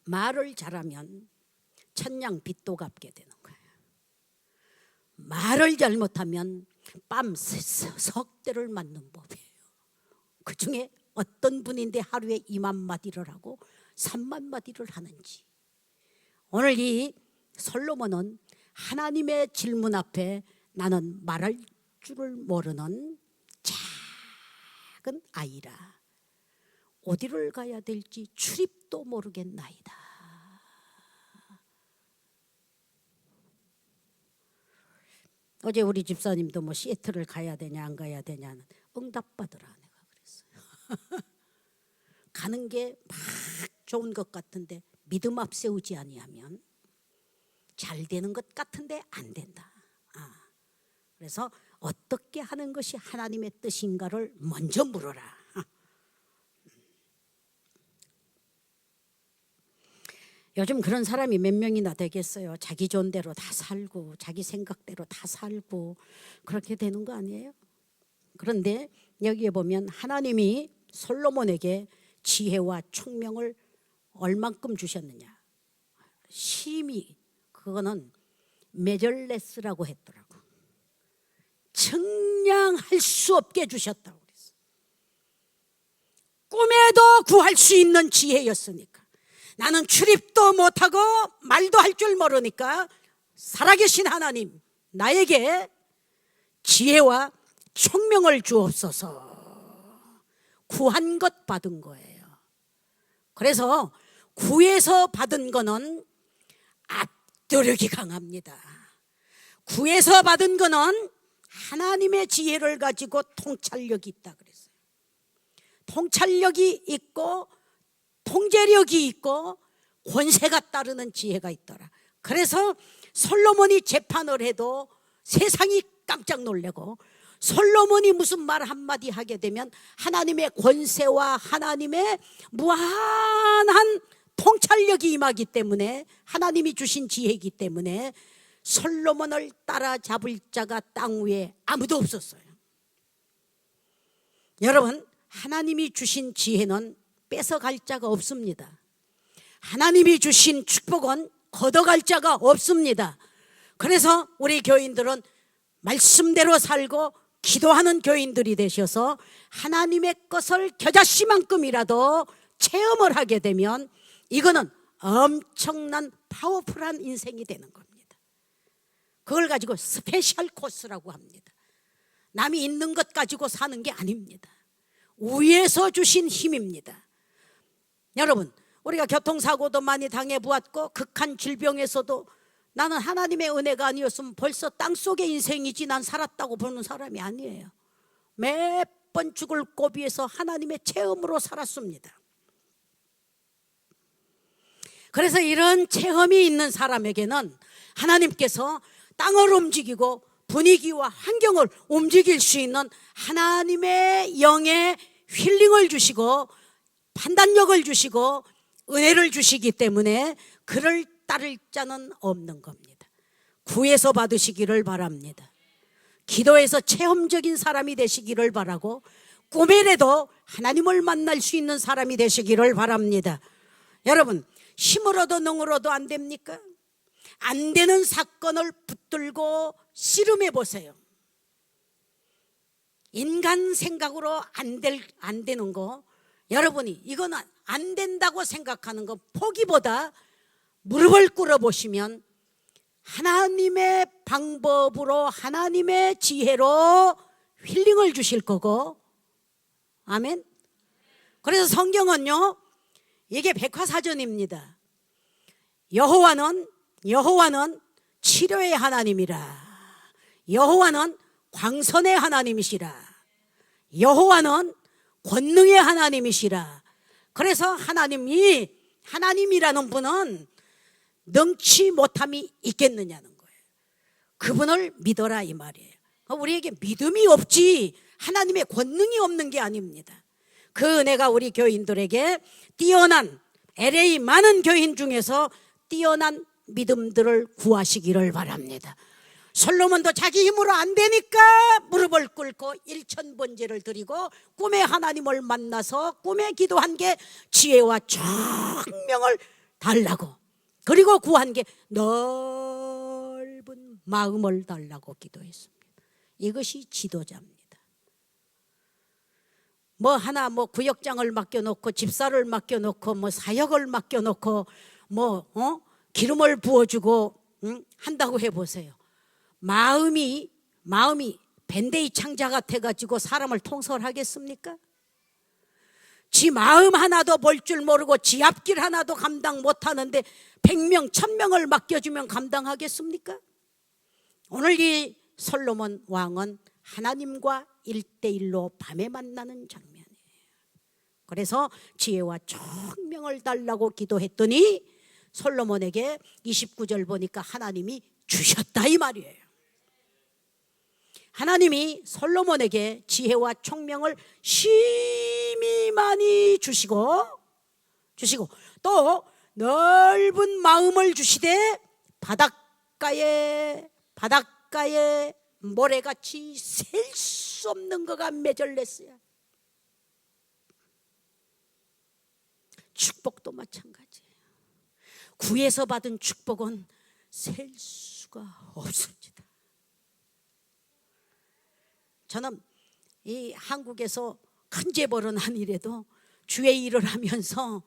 말을 잘하면 천냥 빚도 갚게 되는 거예요. 말을 잘못하면 뺨 석 대를 맞는 법이에요. 그 중에 어떤 분인데 하루에 2만 마디를 하고 3만 마디를 하는지. 오늘 이 솔로몬은 하나님의 질문 앞에 나는 말할 줄을 모르는 작은 아이라 어디를 가야 될지 출입도 모르겠나이다. 어제 우리 집사님도 뭐 시애틀을 가야 되냐 안 가야 되냐는 응답받으라 내가 그랬어요. 가는 게 막 좋은 것 같은데 믿음 앞세우지 아니하면 잘 되는 것 같은데 안 된다. 그래서 어떻게 하는 것이 하나님의 뜻인가를 먼저 물어라. 요즘 그런 사람이 몇 명이나 되겠어요. 자기 존대로 다 살고 자기 생각대로 다 살고 그렇게 되는 거 아니에요? 그런데 여기에 보면 하나님이 솔로몬에게 지혜와 총명을 얼만큼 주셨느냐. 심히 그거는 메절레스라고 했더라고. 측량할 수 없게 주셨다고 그랬어. 꿈에도 구할 수 있는 지혜였으니까. 나는 출입도 못하고 말도 할 줄 모르니까 살아계신 하나님 나에게 지혜와 총명을 주옵소서. 구한 것 받은 거예요. 그래서 구해서 받은 거는 압도력이 강합니다. 구해서 받은 거는 하나님의 지혜를 가지고 통찰력이 있다 그랬어요. 통찰력이 있고 통제력이 있고 권세가 따르는 지혜가 있더라. 그래서 솔로몬이 재판을 해도 세상이 깜짝 놀래고, 솔로몬이 무슨 말 한마디 하게 되면 하나님의 권세와 하나님의 무한한 통찰력이 임하기 때문에, 하나님이 주신 지혜이기 때문에 솔로몬을 따라잡을 자가 땅 위에 아무도 없었어요. 여러분, 하나님이 주신 지혜는 뺏어갈 자가 없습니다. 하나님이 주신 축복은 걷어갈 자가 없습니다. 그래서 우리 교인들은 말씀대로 살고 기도하는 교인들이 되셔서 하나님의 것을 겨자씨만큼이라도 체험을 하게 되면 이거는 엄청난 파워풀한 인생이 되는 겁니다. 그걸 가지고 스페셜 코스라고 합니다. 남이 있는 것 가지고 사는 게 아닙니다. 위에서 주신 힘입니다. 여러분, 우리가 교통사고도 많이 당해보았고 극한 질병에서도 나는 하나님의 은혜가 아니었으면 벌써 땅속의 인생이지 난 살았다고 보는 사람이 아니에요. 몇 번 죽을 고비에서 하나님의 체험으로 살았습니다. 그래서 이런 체험이 있는 사람에게는 하나님께서 땅을 움직이고 분위기와 환경을 움직일 수 있는 하나님의 영의 힐링을 주시고 판단력을 주시고 은혜를 주시기 때문에 그를 따를 자는 없는 겁니다. 구해서 받으시기를 바랍니다. 기도에서 체험적인 사람이 되시기를 바라고, 꿈에라도 하나님을 만날 수 있는 사람이 되시기를 바랍니다. 여러분, 힘으로도 능으로도 안 됩니까? 안 되는 사건을 붙들고 씨름해 보세요. 인간 생각으로 안 되는 거, 여러분이 이건 안 된다고 생각하는 거 포기보다 무릎을 꿇어 보시면 하나님의 방법으로 하나님의 지혜로 힐링을 주실 거고, 아멘. 그래서 성경은요, 이게 백화사전입니다. 여호와는 치료의 하나님이라. 여호와는 광선의 하나님이시라. 여호와는 권능의 하나님이시라. 그래서 하나님이라는 분은 능치 못함이 있겠느냐는 거예요. 그분을 믿어라 이 말이에요. 우리에게 믿음이 없지 하나님의 권능이 없는 게 아닙니다. 그 은혜가 우리 교인들에게 뛰어난 LA 많은 교인 중에서 뛰어난 믿음들을 구하시기를 바랍니다. 솔로몬도 자기 힘으로 안 되니까 무릎을 꿇고 1000번제를 드리고 꿈에 하나님을 만나서 꿈에 기도한 게 지혜와 총명을 달라고, 그리고 구한 게 넓은 마음을 달라고 기도했습니다. 이것이 지도자입니다. 구역장을 맡겨놓고 집사를 맡겨놓고 사역을 맡겨놓고 기름을 부어주고 한다고 해보세요. 마음이 밴데이 창자 같아가지고 사람을 통솔하겠습니까? 지 마음 하나도 볼 줄 모르고 지 앞길 하나도 감당 못하는데 100명 1000명을 맡겨주면 감당하겠습니까? 오늘 이 솔로몬 왕은 하나님과 1대1로 밤에 만나는 장면이에요. 그래서 지혜와 총명을 달라고 기도했더니 솔로몬에게 29절 보니까 하나님이 주셨다 이 말이에요. 하나님이 솔로몬에게 지혜와 총명을 심히 많이 주시고 또 넓은 마음을 주시되 바닷가에 모래같이 셀 수 없는 거가 맺을냈어요. 축복도 마찬가지예요. 구에서 받은 축복은 셀 수가 없습니다. 저는 이 한국에서 큰 재벌은 아니래도 주의 일을 하면서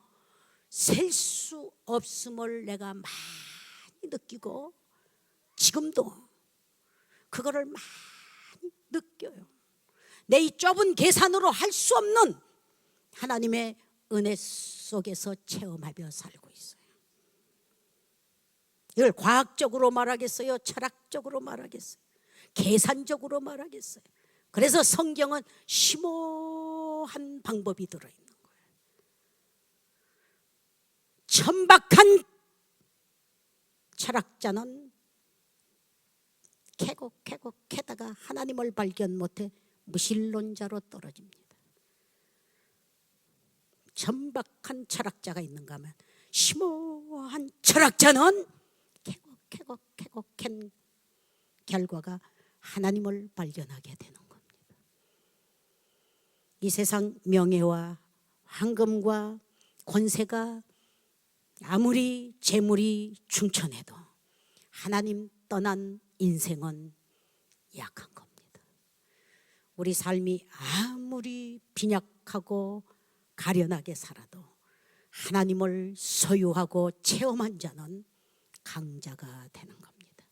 셀 수 없음을 내가 많이 느끼고 지금도 그거를 많이 느껴요. 내 이 좁은 계산으로 할 수 없는 하나님의 은혜 속에서 체험하며 살고 있어요. 이걸 과학적으로 말하겠어요? 철학적으로 말하겠어요? 계산적으로 말하겠어요? 그래서 성경은 심오한 방법이 들어있는 거예요. 천박한 철학자는 캐고 캐다가 하나님을 발견 못해 무신론자로 떨어집니다. 천박한 철학자가 있는가 하면 심오한 철학자는 캐고 캔 결과가 하나님을 발견하게 되는 겁니다. 이 세상 명예와 황금과 권세가 아무리 재물이 충천해도 하나님 떠난 인생은 약한 겁니다. 우리 삶이 아무리 빈약하고 가련하게 살아도 하나님을 소유하고 체험한 자는 강자가 되는 겁니다.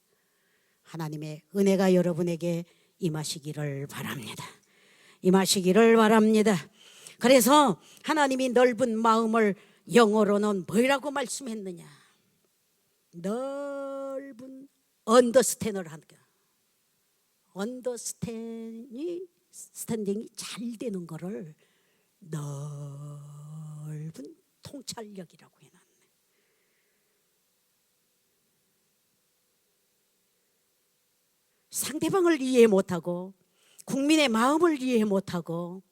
하나님의 은혜가 여러분에게 임하시기를 바랍니다. 임하시기를 바랍니다. 그래서 하나님이 넓은 마음을 영어로는 뭐라고 말씀했느냐? 넓은 언더스탠을 하는 거야. 언더스탠딩이 잘 되는 거를 넓은 통찰력이라고 해놨네. 상대방을 이해 못하고 국민의 마음을 이해 못하고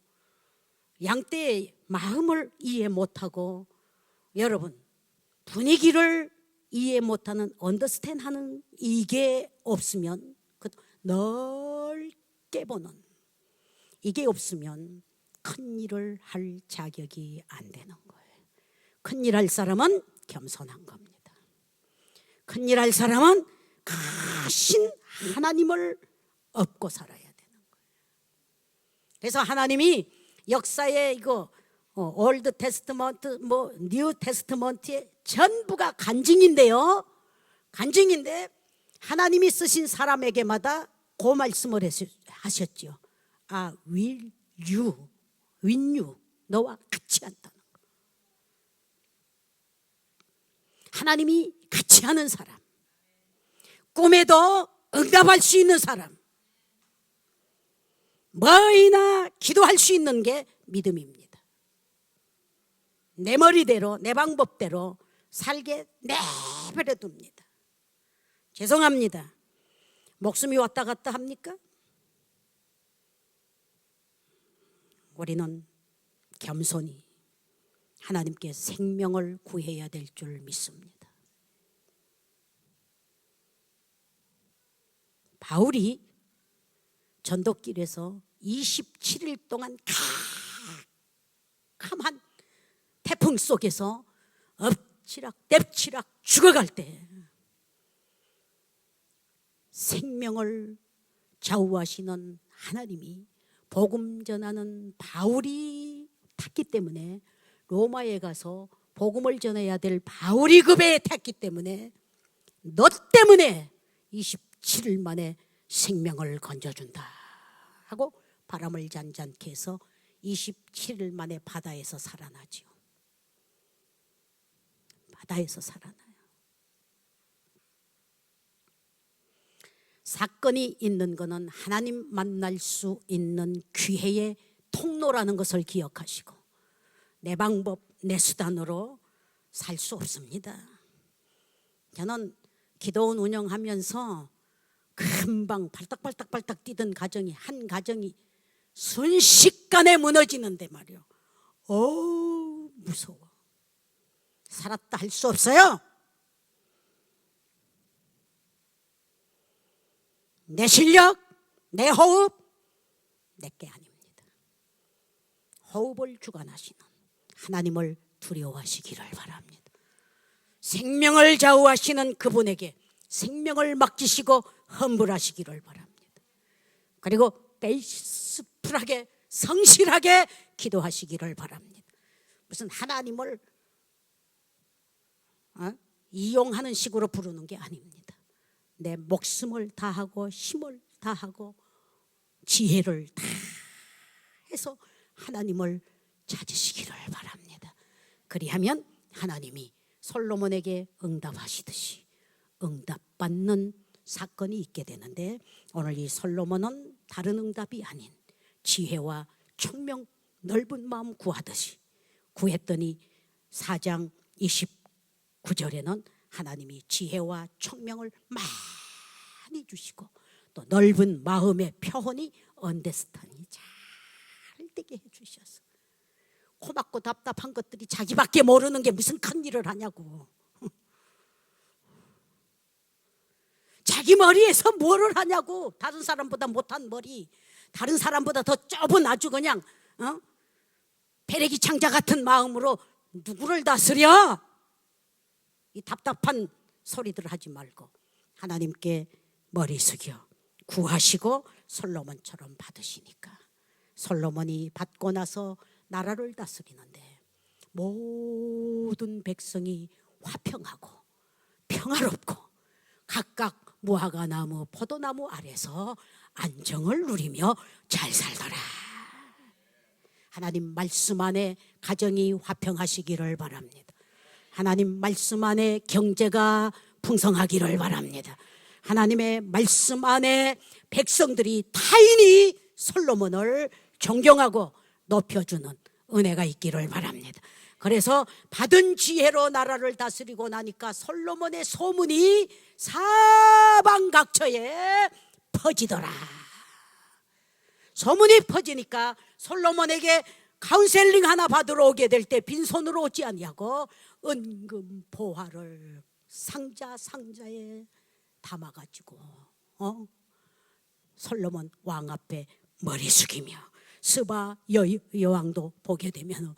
양떼의 마음을 이해 못하고 여러분 분위기를 이해 못하는 언더스탠하는 이게 없으면 넓게 보는 이게 없으면 큰 일을 할 자격이 안 되는 거예요. 큰 일 할 사람은 겸손한 겁니다. 큰 일 할 사람은 크신 하나님을 업고 살아야 되는 거예요. 그래서 하나님이 역사의 올드 테스트먼트 뉴 테스트먼트의 전부가 간증인데요. 간증인데 하나님이 쓰신 사람에게마다 그 말씀을 하셨죠. will you 너와 같이 한다는 거. 하나님이 같이 하는 사람, 꿈에도 응답할 수 있는 사람, 뭐이나 기도할 수 있는 게 믿음입니다. 내 머리대로 내 방법대로 살게 내버려 둡니다. 죄송합니다. 목숨이 왔다 갔다 합니까? 우리는 겸손히 하나님께 생명을 구해야 될 줄 믿습니다. 바울이 전도길에서 27일 동안 캄캄한 태풍 속에서 엎치락 뗍치락 죽어갈 때 생명을 좌우하시는 하나님이 복음 전하는 바울이 탔기 때문에, 로마에 가서 복음을 전해야 될 바울이 그 배에 탔기 때문에 너 때문에 27일 만에 생명을 건져준다 하고 바람을 잔잔케 해서 27일 만에 바다에서 살아나지요. 바다에서 살아나요. 사건이 있는 것은 하나님 만날 수 있는 기회의 통로라는 것을 기억하시고, 내 방법, 내 수단으로 살 수 없습니다. 저는 기도원 운영하면서 금방 발딱발딱 뛰던 가정이, 한 가정이 순식간에 무너지는데 말이요. 무서워. 살았다 할 수 없어요. 내 실력, 내 호흡, 내게 아닙니다. 호흡을 주관하시는 하나님을 두려워하시기를 바랍니다. 생명을 좌우하시는 그분에게 생명을 맡기시고 헌불하시기를 바랍니다. 그리고 페이스풀하게 성실하게 기도하시기를 바랍니다. 무슨 하나님을 이용하는 식으로 부르는 게 아닙니다. 내 목숨을 다하고 힘을 다하고 지혜를 다 해서 하나님을 찾으시기를 바랍니다. 그리하면 하나님이 솔로몬에게 응답하시듯이 응답받는 사건이 있게 되는데, 오늘 이 솔로몬은 다른 응답이 아닌 지혜와 총명 넓은 마음 구하듯이 구했더니 4장 29절에는 하나님이 지혜와 총명을 많이 주시고 또 넓은 마음의 표현이 언더스탠이 잘 되게 해주셔서, 고맙고 답답한 것들이 자기밖에 모르는 게 무슨 큰일을 하냐고. 자기 머리에서 뭐를 하냐고. 다른 사람보다 못한 머리, 다른 사람보다 더 좁은 아주 그냥 배래기 창자 같은 마음으로 누구를 다스려? 이 답답한 소리들 하지 말고 하나님께 머리 숙여 구하시고 솔로몬처럼 받으시니까, 솔로몬이 받고 나서 나라를 다스리는데 모든 백성이 화평하고 평화롭고 각각 무화과나무, 포도나무 아래서 안정을 누리며 잘 살더라. 하나님 말씀 안에 가정이 화평하시기를 바랍니다. 하나님 말씀 안에 경제가 풍성하기를 바랍니다. 하나님의 말씀 안에 백성들이 타인이 솔로몬을 존경하고 높여주는 은혜가 있기를 바랍니다. 그래서 받은 지혜로 나라를 다스리고 나니까 솔로몬의 소문이 사방각처에 퍼지더라. 소문이 퍼지니까 솔로몬에게 카운셀링 하나 받으러 오게 될 때 빈손으로 오지 아니하고 은금 보화를 상자에 담아가지고 솔로몬 왕 앞에 머리 숙이며, 스바 여왕도 보게 되면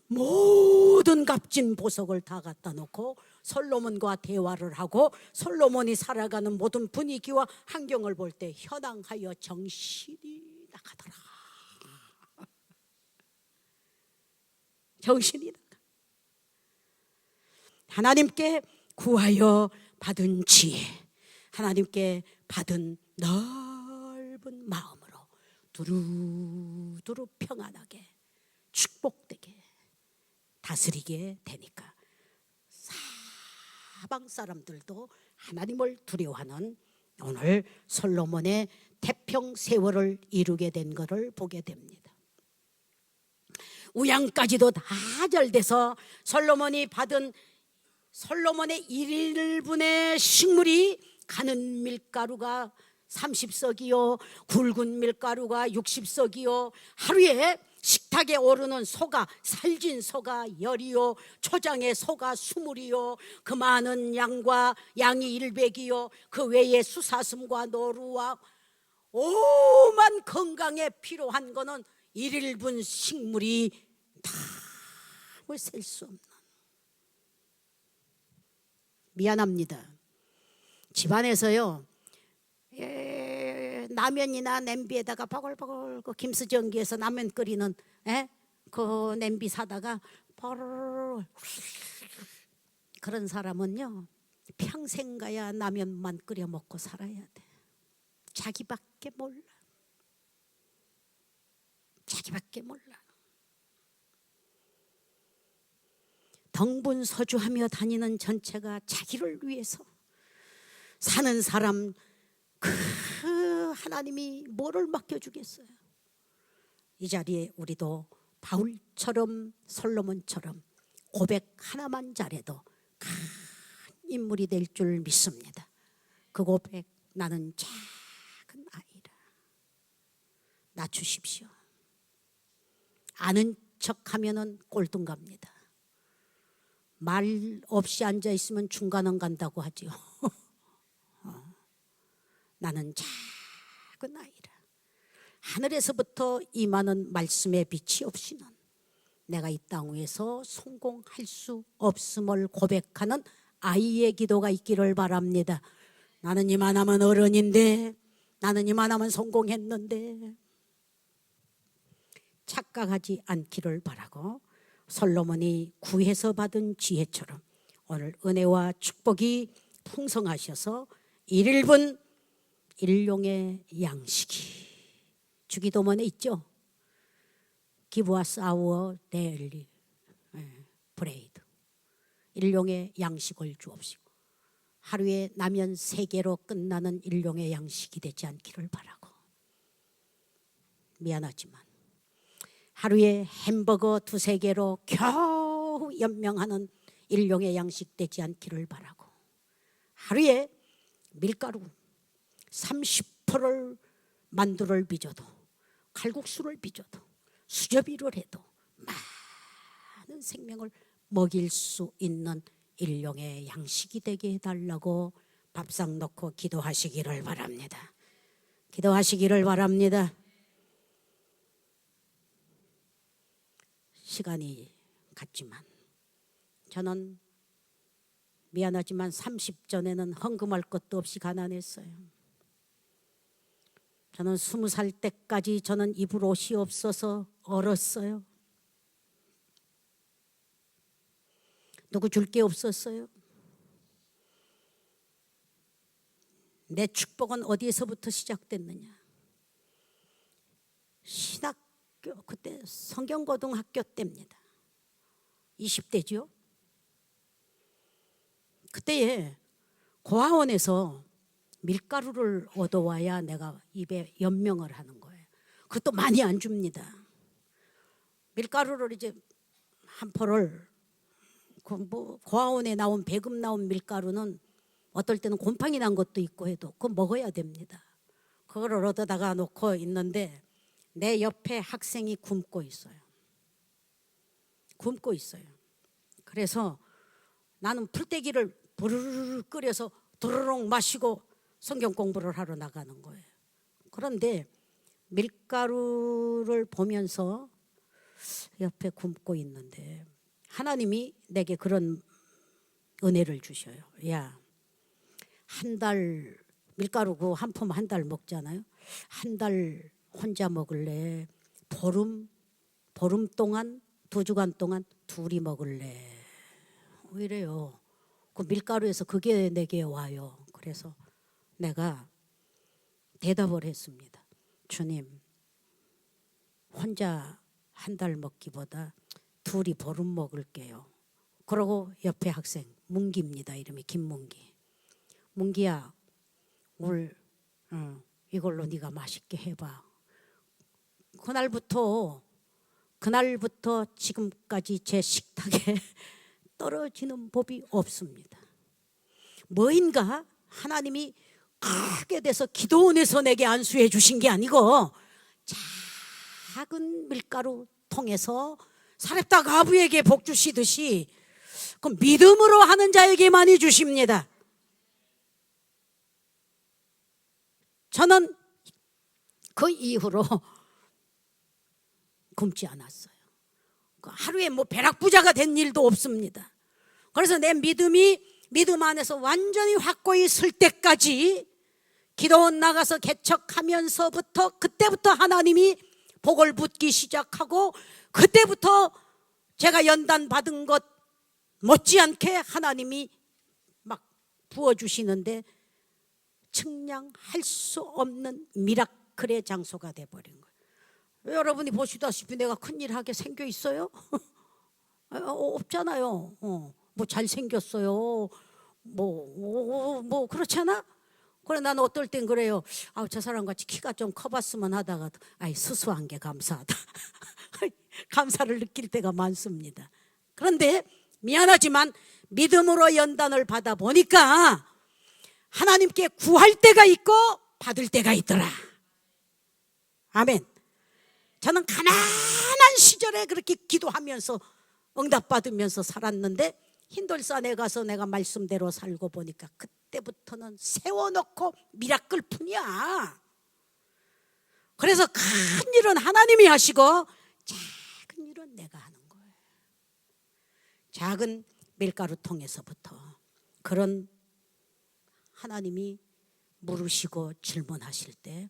모든 값진 보석을 다 갖다 놓고 솔로몬과 대화를 하고, 솔로몬이 살아가는 모든 분위기와 환경을 볼 때 현황하여 정신이 나가더라. 정신이 나가. 하나님께 구하여 받은 지혜, 하나님께 받은 넓은 마음으로 두루두루 평안하게 축복되게 다스리게 되니까 사방 사람들도 하나님을 두려워하는 오늘 솔로몬의 태평 세월을 이루게 된 것을 보게 됩니다. 우양까지도 다 잘 돼서 솔로몬이 받은 솔로몬의 1인분의 식물이 가는 밀가루가 30석이요 굵은 밀가루가 60석이요 하루에 식탁에 오르는 소가 살진 소가 10이요 초장에 소가 20이요 그 많은 양과 양이 100이요 그 외에 수사슴과 노루와 오만 건강에 필요한 거는 1인분 식물이 다 셀 수 없는. 미안합니다. 집안에서요 라면이나 냄비에다가 바글바글 그 김수전기에서 라면 끓이는 그 냄비 사다가 바글 그런 사람은요 평생 가야 라면만 끓여 먹고 살아야 돼. 자기밖에 몰라. 자기밖에 몰라. 덩분서주하며 다니는 전체가 자기를 위해서 사는 사람 그 하나님이 뭐를 맡겨주겠어요. 이 자리에 우리도 바울처럼 솔로몬처럼 고백 하나만 잘해도 큰 인물이 될 줄 믿습니다. 그 고백 나는 작은 아이라 낮추십시오. 아는 척하면은 꼴등 갑니다. 말 없이 앉아있으면 중간은 간다고 하지요. 나는 작은 아이라 하늘에서부터 임하는 말씀의 빛이 없이는 내가 이 땅 위에서 성공할 수 없음을 고백하는 아이의 기도가 있기를 바랍니다. 나는 이만하면 어른인데 나는 이만하면 성공했는데 착각하지 않기를 바라고 솔로몬이 구해서 받은 지혜처럼 오늘 은혜와 축복이 풍성하셔서 1분 1용의 양식이 주기도문에 있죠. Give us our daily bread. 1용의 양식을 주옵시고 하루에 라면 3개로 끝나는 1용의 양식이 되지 않기를 바라고 미안하지만 하루에 햄버거 2-3개로 겨우 연명하는 1용의 양식 되지 않기를 바라고 하루에 밀가루 30%를 만두를 빚어도 칼국수를 빚어도 수제비를 해도 많은 생명을 먹일 수 있는 1용의 양식이 되게 해달라고 밥상 놓고 기도하시기를 바랍니다. 기도하시기를 바랍니다. 시간이 갔지만 저는 미안하지만 30전에는 헌금할 것도 없이 가난했어요. 저는 20살 때까지 저는 입을 옷이 없어서 얼었어요. 누구 줄 게 없었어요. 내 축복은 어디에서부터 시작됐느냐. 신학교 그때 성경고등학교 때입니다. 20대죠. 그때에 고아원에서 밀가루를 얻어와야 내가 입에 연명을 하는 거예요. 그것도 많이 안 줍니다. 밀가루를 이제 한 포를 고아원에 나온 배급 나온 밀가루는 어떨 때는 곰팡이 난 것도 있고 해도 그거 먹어야 됩니다. 그거를 얻어다가 놓고 있는데 내 옆에 학생이 굶고 있어요. 굶고 있어요. 그래서 나는 풀떼기를 부르르 끓여서 도로롱 마시고 성경 공부를 하러 나가는 거예요. 그런데 밀가루를 보면서 옆에 굶고 있는데 하나님이 내게 그런 은혜를 주셔요. 야, 한 달 밀가루 그 한 품 한 달 먹잖아요. 한 달 혼자 먹을래? 보름 동안 2주간 동안 둘이 먹을래? 이래요. 그 밀가루에서 그게 내게 와요. 그래서 내가 대답을 했습니다. 주님, 혼자 한 달 먹기보다 둘이 보름 먹을게요. 그러고 옆에 학생 문기입니다. 이름이 김문기. 문기야, 올 이걸로 네가 맛있게 해봐. 그날부터 지금까지 제 식탁에 떨어지는 법이 없습니다. 뭐인가 하나님이 크게 돼서 기도원에서 내게 안수해 주신 게 아니고 작은 밀가루 통해서 사렙다 가부에게 복 주시듯이 그 믿음으로 하는 자에게만이 주십니다. 저는 그 이후로 굶지 않았어요. 하루에 벼락부자가 된 일도 없습니다. 그래서 내 믿음 안에서 완전히 확고히 설 때까지 기도원 나가서 개척하면서부터 그때부터 하나님이 복을 붓기 시작하고 그때부터 제가 연단 받은 것 못지않게 하나님이 막 부어주시는데 측량할 수 없는 미라클의 장소가 돼버린 거예요. 여러분이 보시다시피 내가 큰일 하게 생겨 있어요? 없잖아요. 잘생겼어요. 그렇잖아? 그래 나는 어떨 땐 그래요. 저 사람같이 키가 좀 커봤으면 하다가 수수한 게 감사하다. 감사를 느낄 때가 많습니다. 그런데 미안하지만 믿음으로 연단을 받아 보니까 하나님께 구할 때가 있고 받을 때가 있더라. 아멘. 저는 가난한 시절에 그렇게 기도하면서 응답받으면서 살았는데 힌돌산에 가서 내가 말씀대로 살고 보니까 그때부터는 세워놓고 미라클 뿐이야. 그래서 큰 일은 하나님이 하시고 작은 일은 내가 하는 거예요. 작은 밀가루 통에서부터 그런 하나님이 물으시고 질문하실 때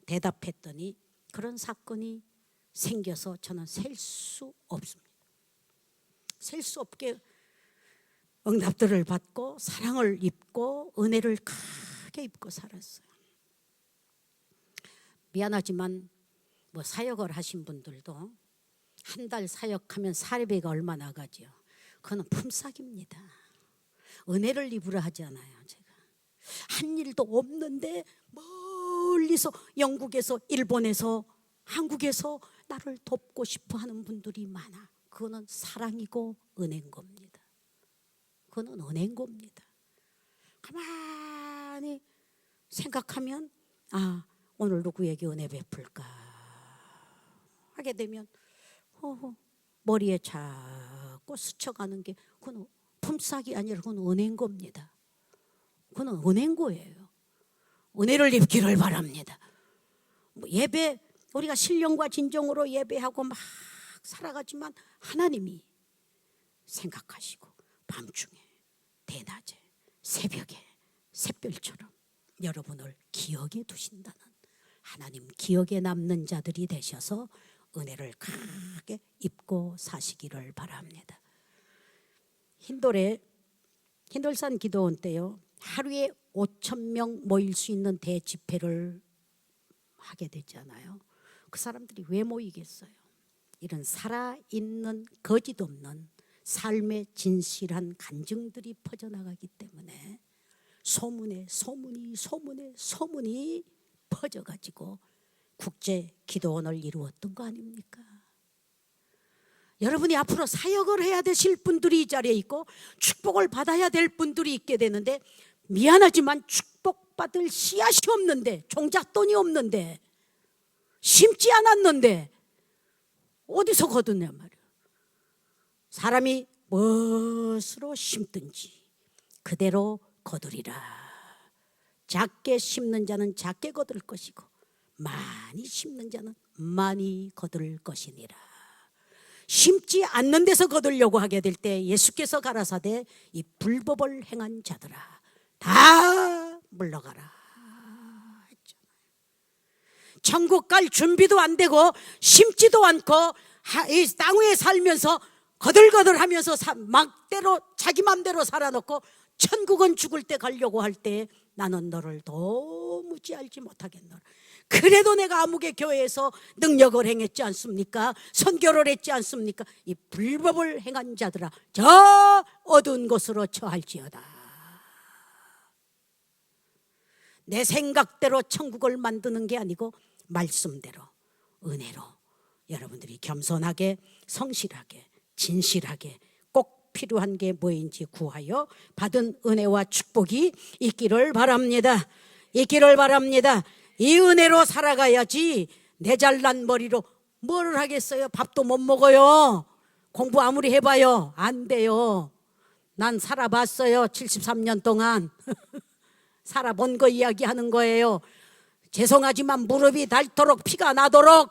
대답했더니 그런 사건이 생겨서 저는 셀 수 없습니다. 셀 수 없게 응답들을 받고 사랑을 입고 은혜를 크게 입고 살았어요. 미안하지만 사역을 하신 분들도 한 달 사역하면 사례비가 얼마 나가죠. 그건 품삯입니다. 은혜를 입으려 하지 않아요. 제가 한 일도 없는데 멀리서 영국에서 일본에서 한국에서 나를 돕고 싶어 하는 분들이 많아. 그거는 사랑이고 은혜인 겁니다. 그거는 은혜인 겁니다. 가만히 생각하면 오늘 누구에게 은혜 베풀까 하게 되면 머리에 자꾸 스쳐가는 게 그건 품삯이 아니라 그건 은혜인 겁니다. 그건 은혜인 거예요. 은혜를 입기를 바랍니다. 예배 우리가 신령과 진정으로 예배하고 막 살아가지만 하나님이 생각하시고 밤중에 대낮에 새벽에 샛별처럼 여러분을 기억에 두신다는 하나님 기억에 남는 자들이 되셔서 은혜를 크게 입고 사시기를 바랍니다. 힌돌산 기도원 때요 하루에 5,000명 모일 수 있는 대집회를 하게 됐잖아요. 그 사람들이 왜 모이겠어요? 이런 살아있는 거짓 없는 삶의 진실한 간증들이 퍼져나가기 때문에 소문에 퍼져가지고 국제 기도원을 이루었던 거 아닙니까? 여러분이 앞으로 사역을 해야 되실 분들이 이 자리에 있고 축복을 받아야 될 분들이 있게 되는데 미안하지만 축복받을 씨앗이 없는데 종잣돈이 없는데 심지 않았는데 어디서 거두냐 말이야. 사람이 무엇으로 심든지 그대로 거두리라. 작게 심는 자는 작게 거둘 것이고 많이 심는 자는 많이 거둘 것이니라. 심지 않는 데서 거두려고 하게 될 때 예수께서 가라사대 이 불법을 행한 자들아 다 물러가라 했잖아요. 천국 갈 준비도 안 되고 심지도 않고 이 땅 위에 살면서 거들거들하면서 막대로 자기 맘대로 살아놓고 천국은 죽을 때 가려고 할 때 나는 너를 도무지 알지 못하겠노라. 그래도 내가 아무개 교회에서 능력을 행했지 않습니까? 선교를 했지 않습니까? 이 불법을 행한 자들아 저 어두운 곳으로 처할지어다. 내 생각대로 천국을 만드는 게 아니고 말씀대로, 은혜로 여러분들이 겸손하게, 성실하게, 진실하게 꼭 필요한 게 뭐인지 구하여 받은 은혜와 축복이 있기를 바랍니다. 있기를 바랍니다. 이 은혜로 살아가야지 내 잘난 머리로 뭘 하겠어요? 밥도 못 먹어요. 공부 아무리 해봐요. 안 돼요. 난 살아봤어요. 73년 동안 살아본 거 이야기하는 거예요. 죄송하지만 무릎이 닳도록 피가 나도록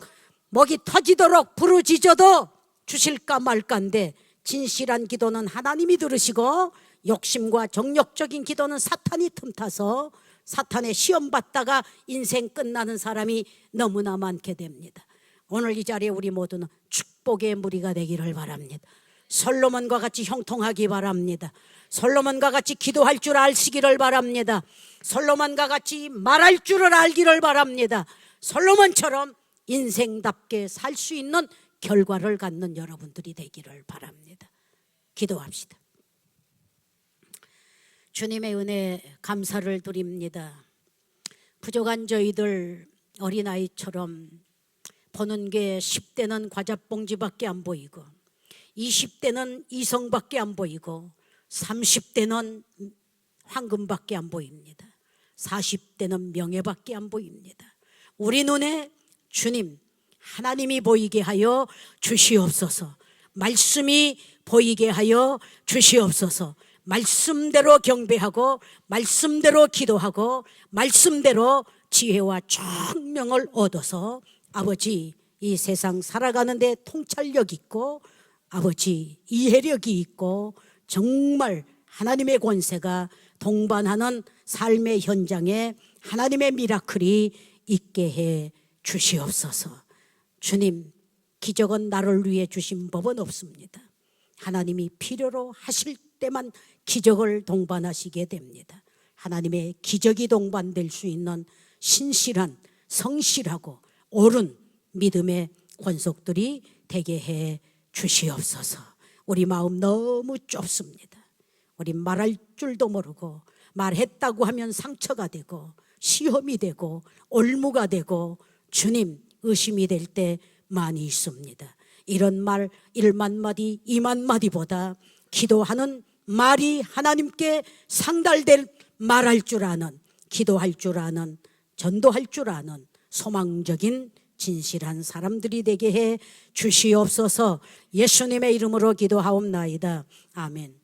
목이 터지도록 부르짖어도 주실까 말까인데, 진실한 기도는 하나님이 들으시고 욕심과 정욕적인 기도는 사탄이 틈타서 사탄의 시험 받다가 인생 끝나는 사람이 너무나 많게 됩니다. 오늘 이 자리에 우리 모두는 축복의 무리가 되기를 바랍니다. 솔로몬과 같이 형통하기 바랍니다. 솔로몬과 같이 기도할 줄 아시기를 바랍니다. 솔로몬과 같이 말할 줄을 알기를 바랍니다. 솔로몬처럼 인생답게 살 수 있는 결과를 갖는 여러분들이 되기를 바랍니다. 기도합시다. 주님의 은혜 감사를 드립니다. 부족한 저희들 어린아이처럼 보는 게 10대는 과자봉지밖에 안 보이고 20대는 이성밖에 안 보이고 30대는 황금밖에 안 보입니다. 40대는 명예밖에 안 보입니다. 우리 눈에 주님 하나님이 보이게 하여 주시옵소서. 말씀이 보이게 하여 주시옵소서. 말씀대로 경배하고 말씀대로 기도하고 말씀대로 지혜와 총명을 얻어서 아버지 이 세상 살아가는데 통찰력 있고 아버지 이해력이 있고 정말 하나님의 권세가 동반하는 삶의 현장에 하나님의 미라클이 있게 해 주시옵소서. 주님, 기적은 나를 위해 주신 법은 없습니다. 하나님이 필요로 하실 때만 기적을 동반하시게 됩니다. 하나님의 기적이 동반될 수 있는 신실한, 성실하고 옳은 믿음의 권속들이 되게 해 주시옵소서. 우리 마음 너무 좁습니다. 우리 말할 줄도 모르고 말했다고 하면 상처가 되고 시험이 되고 올무가 되고 주님 의심이 될 때 많이 있습니다. 이런 말 1만 마디 2만 마디보다 기도하는 말이 하나님께 상달될 말할 줄 아는, 기도할 줄 아는, 전도할 줄 아는 소망적인 진실한 사람들이 되게 해 주시옵소서. 예수님의 이름으로 기도하옵나이다. 아멘.